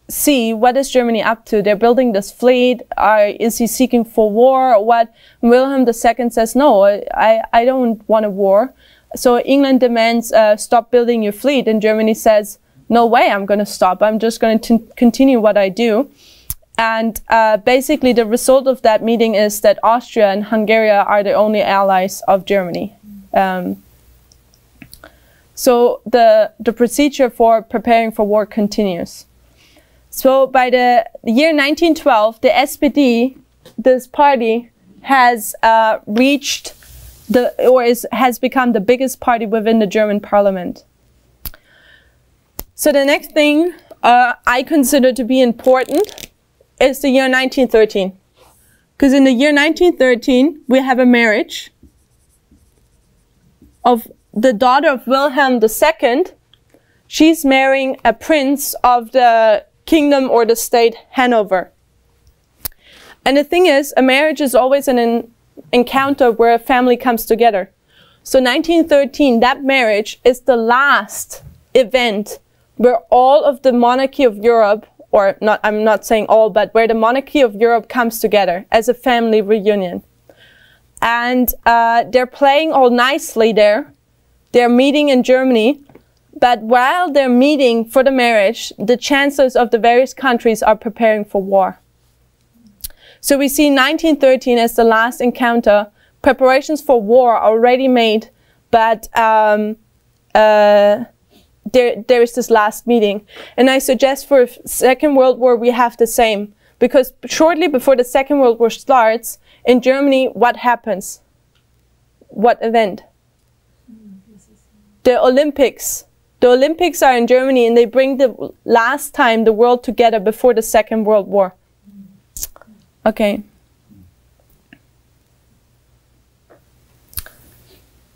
see what is Germany up to. They're building this fleet. Is he seeking for war or what? Wilhelm II says, no, I don't want a war. So England demands, stop building your fleet. And Germany says, no way, I'm going to stop. I'm just going to continue what I do. And basically the result of that meeting is that Austria and Hungary are the only allies of Germany. So the procedure for preparing for war continues. So by the year 1912, the SPD, this party, has reached has become the biggest party within the German parliament. So the next thing I consider to be important is the year 1913. Because in the year 1913, we have a marriage of the daughter of Wilhelm II. She's marrying a prince of the kingdom or the state Hanover. And the thing is, a marriage is always an encounter where a family comes together. So 1913, that marriage is the last event where all of the monarchy of Europe, or not, I'm not saying all, but where the monarchy of Europe comes together as a family reunion. And they're playing all nicely there. They're meeting in Germany. But while they're meeting for the marriage, the chancellors of the various countries are preparing for war. So we see 1913 as the last encounter. Preparations for war are already made, but there is this last meeting. And I suggest for Second World War we have the same. Because shortly before the Second World War starts, in Germany, what happens? What event? The Olympics. The Olympics are in Germany and they bring the last time the world together before the Second World War. Okay.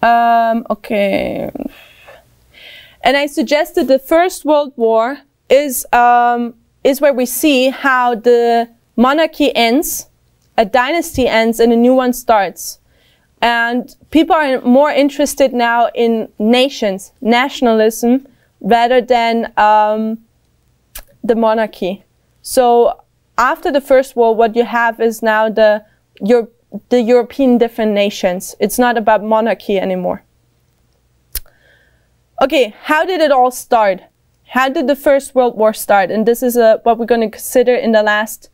Okay. And I suggested the First World War is where we see how the monarchy ends, a dynasty ends, and a new one starts. And people are more interested now in nations, nationalism, rather than the monarchy. So after the First War, what you have is now the European different nations. It's not about monarchy anymore. Okay, how did it all start? How did the First World War start? And this is what we're going to consider in the last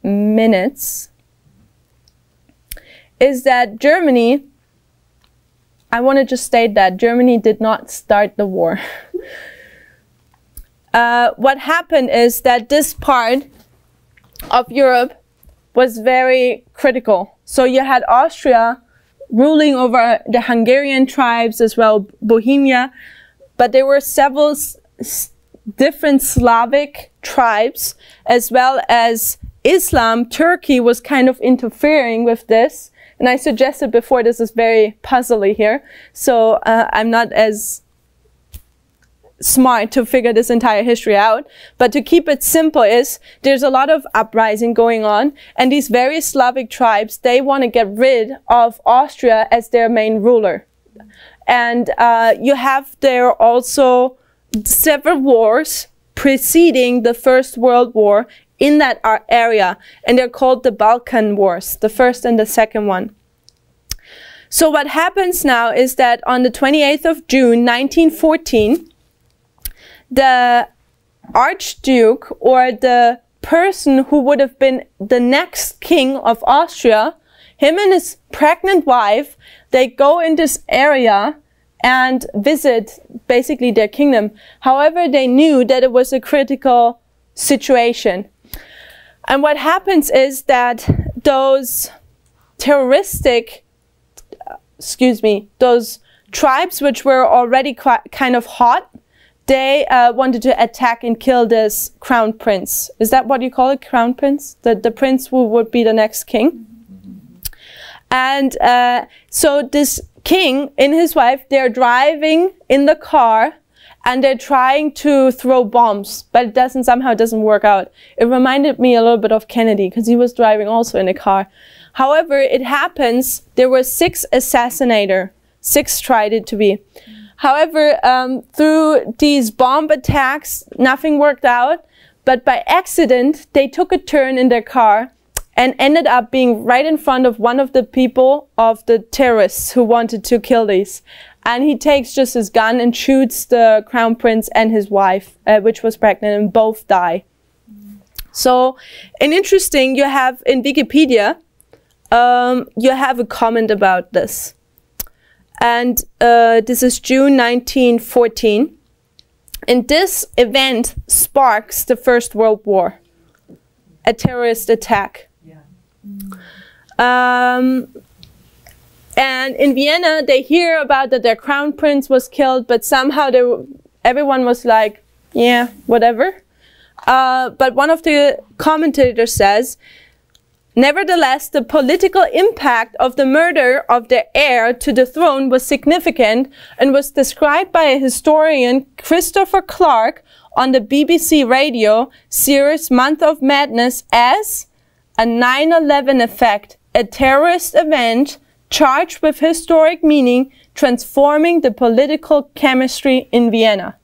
minutes. Is that Germany, I want to just state that Germany did not start the war. What happened is that this part of Europe was very critical. So you had Austria ruling over the Hungarian tribes as well, Bohemia, but there were several different Slavic tribes, as well as Islam. Turkey was kind of interfering with this, and I suggested before this is very puzzly here, so I'm not as smart to figure this entire history out, but to keep it simple is there's a lot of uprising going on, and these various Slavic tribes, they want to get rid of Austria as their main ruler. And you have there also several wars preceding the First World War in that area, and they're called the Balkan Wars, the first and the second one. So what happens now is that on the 28th of June 1914, the Archduke, or the person who would have been the next king of Austria, him and his pregnant wife, they go in this area and visit basically their kingdom. However, they knew that it was a critical situation. And what happens is that those terroristic, those tribes which were already kind of hot, they wanted to attack and kill this crown prince. Is that what you call it, crown prince? The prince who would be the next king? And so this king and his wife, they're driving in the car and they're trying to throw bombs, but it somehow doesn't work out. It reminded me a little bit of Kennedy because he was driving also in a car. However, it happens, there were 6 assassinators. 6 tried it to be. However, through these bomb attacks, nothing worked out, but by accident, they took a turn in their car and ended up being right in front of one of the people of the terrorists who wanted to kill these. And he takes just his gun and shoots the crown prince and his wife, which was pregnant, and both die. So, and interesting, you have in Wikipedia, you have a comment about this. And this is June 1914. And this event sparks the First World War, a terrorist attack. And in Vienna, they hear about that their crown prince was killed, but somehow everyone was like, yeah, whatever. But one of the commentators says, nevertheless, the political impact of the murder of the heir to the throne was significant and was described by a historian, Christopher Clark, on the BBC radio series Month of Madness as a 9/11 effect, a terrorist event charged with historic meaning, transforming the political chemistry in Vienna.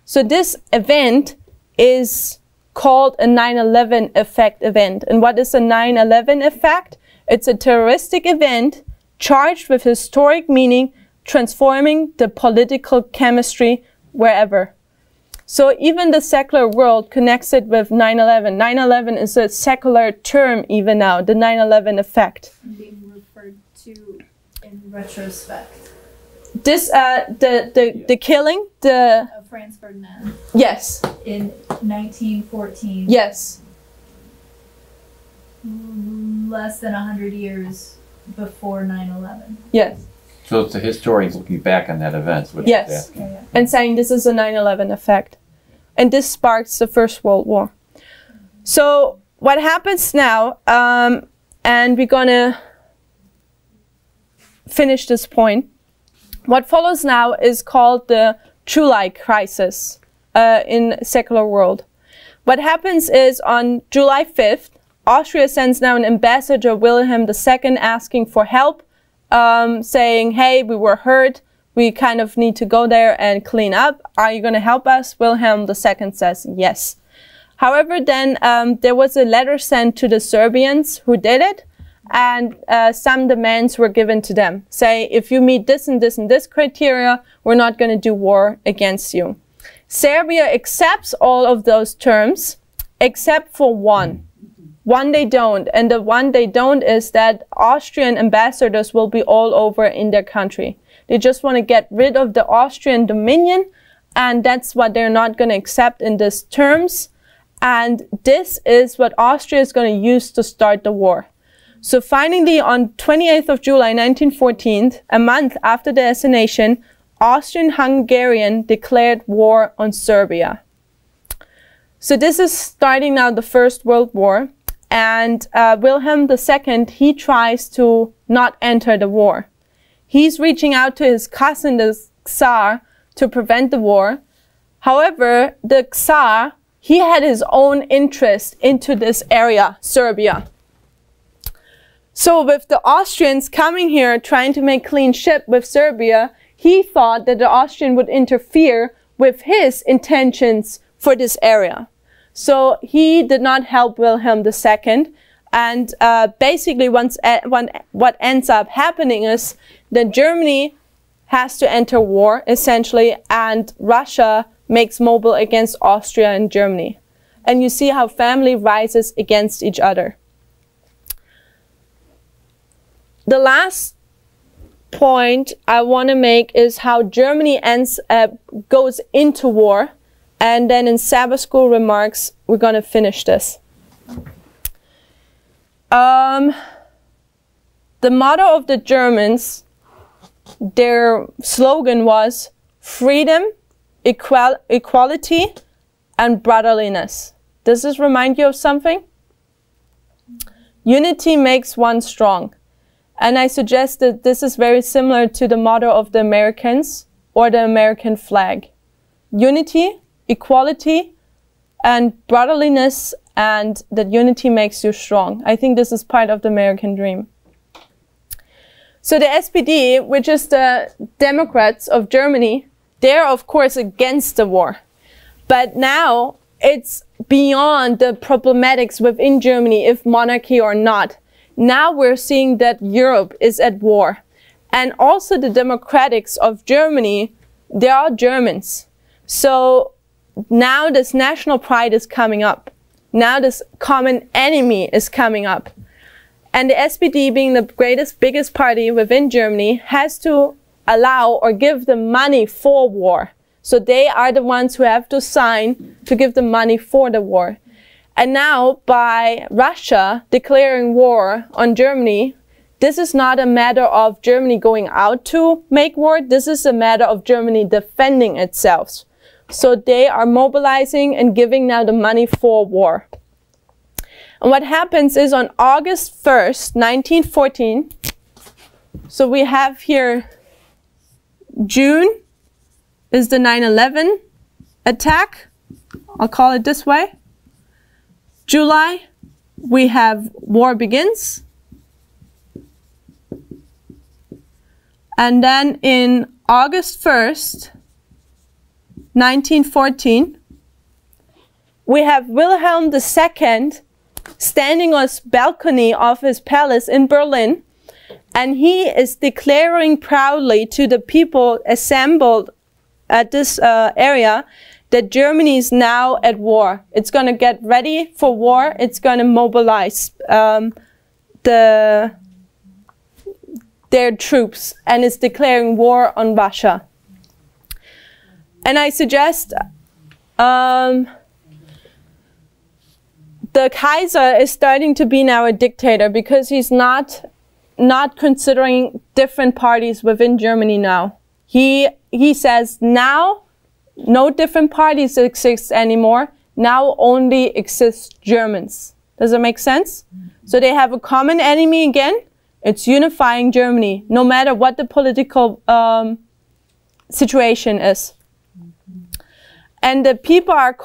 So this event is called a 9/11 effect event. And what is a 9/11 effect? It's a terroristic event charged with historic meaning, transforming the political chemistry wherever. So even the secular world connects it with 9/11. 9/11 is a secular term even now, the 9/11 effect. Being referred to in retrospect. This, the killing, Of Franz Ferdinand. Yes. In 1914. Yes. Less than 100 years before 9/11. Yes. So it's the historians looking back on that event. What Yes. you're asking. And saying this is a 9/11 effect. And this sparks the First World War. So what happens now, and we're gonna finish this point. What follows now is called the July crisis in secular world. What happens is on July 5th, Austria sends now an ambassador, Wilhelm II, asking for help, saying, hey, we were hurt. We kind of need to go there and clean up. Are you going to help us? Wilhelm II says yes. However, then there was a letter sent to the Serbians who did it, and some demands were given to them. Say, if you meet this and this and this criteria, we're not going to do war against you. Serbia accepts all of those terms, except for one. One they don't, and the one they don't is that Austrian ambassadors will be all over in their country. They just want to get rid of the Austrian dominion, and that's what they're not going to accept in these terms. And this is what Austria is going to use to start the war. So finally, on 28th of July 1914, a month after the assassination, Austrian-Hungarian declared war on Serbia. So this is starting now the First World War. And Wilhelm II, he tries to not enter the war. He's reaching out to his cousin, the Tsar, to prevent the war. However, the Tsar, he had his own interest into this area, Serbia. So with the Austrians coming here, trying to make clean ship with Serbia, he thought that the Austrian would interfere with his intentions for this area. So he did not help Wilhelm II. And basically, what ends up happening is that Germany has to enter war, essentially, and Russia makes mobile against Austria and Germany. And you see how family rises against each other. The last point I want to make is how Germany goes into war, and then in Sabbath School remarks we're going to finish this. The motto of the Germans, their slogan was freedom, equality, and brotherliness. Does this remind you of something? Unity makes one strong. And I suggest that this is very similar to the motto of the Americans or the American flag. Unity, equality, and brotherliness, and that unity makes you strong. I think this is part of the American dream. So the SPD, which is the Democrats of Germany, they're of course against the war. But now it's beyond the problematics within Germany, if monarchy or not. Now we're seeing that Europe is at war. And also the Democrats of Germany, they are Germans. So now this national pride is coming up. Now this common enemy is coming up. And the SPD, being the biggest party within Germany, has to allow or give the money for war. So they are the ones who have to sign to give the money for the war. And now, by Russia declaring war on Germany, this is not a matter of Germany going out to make war. This is a matter of Germany defending itself. So they are mobilizing and giving now the money for war. And what happens is on August 1st, 1914, so we have here June is the 9/11 attack. I'll call it this way. July, we have war begins. And then in August 1st, 1914, we have Wilhelm II standing on his balcony of his palace in Berlin, and he is declaring proudly to the people assembled at this area that Germany is now at war. It's going to get ready for war. It's going to mobilize their troops, and is declaring war on Russia. And I suggest the Kaiser is starting to be now a dictator, because he's not considering different parties within Germany now. He says now no different parties exist anymore. Now only exist Germans. Does that make sense? So they have a common enemy again. It's unifying Germany, no matter what the political situation is. And the people are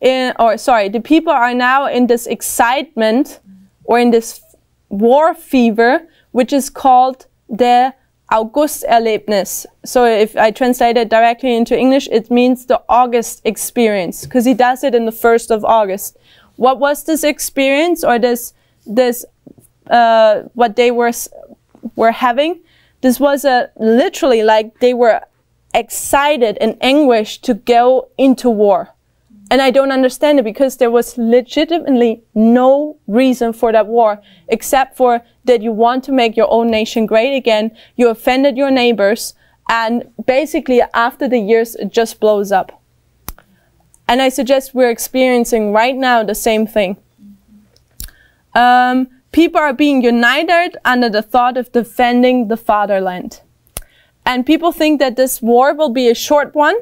the people are now in this excitement or in this war fever, which is called the August-Erlebnis. So if I translate it directly into English, it means the August experience, because he does it in the 1st of August. What was this experience, or what they were having? This was literally like they were excited and anguished to go into war. And I don't understand it, because there was legitimately no reason for that war, except for that you want to make your own nation great again. You offended your neighbors, and basically after the years it just blows up. And I suggest we're experiencing right now the same thing. People are being united under the thought of defending the fatherland. And people think that this war will be a short one.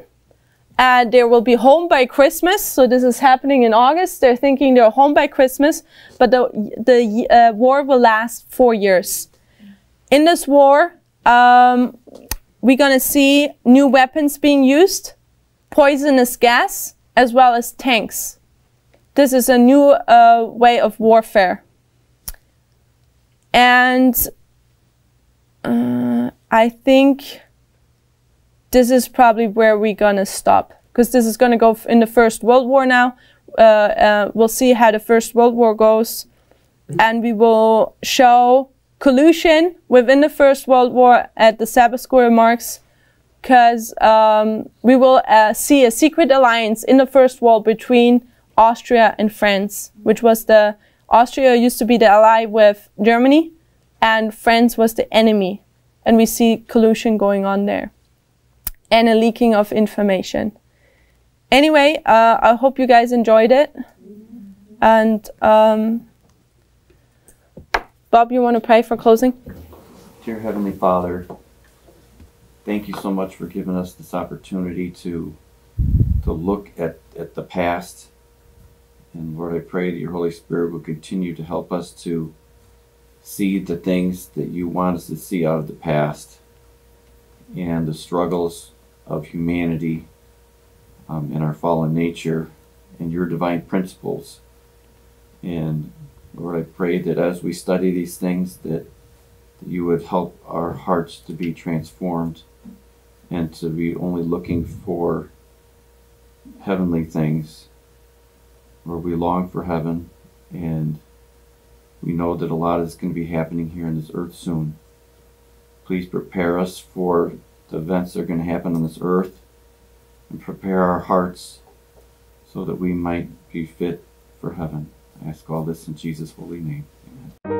They will be home by Christmas. So this is happening in August. They're thinking they're home by Christmas, but the war will last 4 years. In this war, we're going to see new weapons being used, poisonous gas, as well as tanks. This is a new way of warfare. And I think this is probably where we're gonna stop, because this is gonna go in the First World War now. We'll see how the First World War goes, and we will show collusion within the First World War at the Sabbath School remarks, because we will see a secret alliance in the First World between Austria and France, which was Austria used to be the ally with Germany, and France was the enemy. and we see collusion going on there and a leaking of information. Anyway, I hope you guys enjoyed it. And Bob, you want to pray for closing? Dear Heavenly Father, thank you so much for giving us this opportunity to look at the past. And Lord, I pray that your Holy Spirit will continue to help us to see the things that you want us to see out of the past and the struggles of humanity in our fallen nature and your divine principles. And Lord, I pray that as we study these things, that you would help our hearts to be transformed and to be only looking for heavenly things. Lord, we long for heaven, and we know that a lot is going to be happening here on this earth soon. Please prepare us for the events that are going to happen on this earth, and prepare our hearts so that we might be fit for heaven. I ask all this in Jesus' holy name. Amen.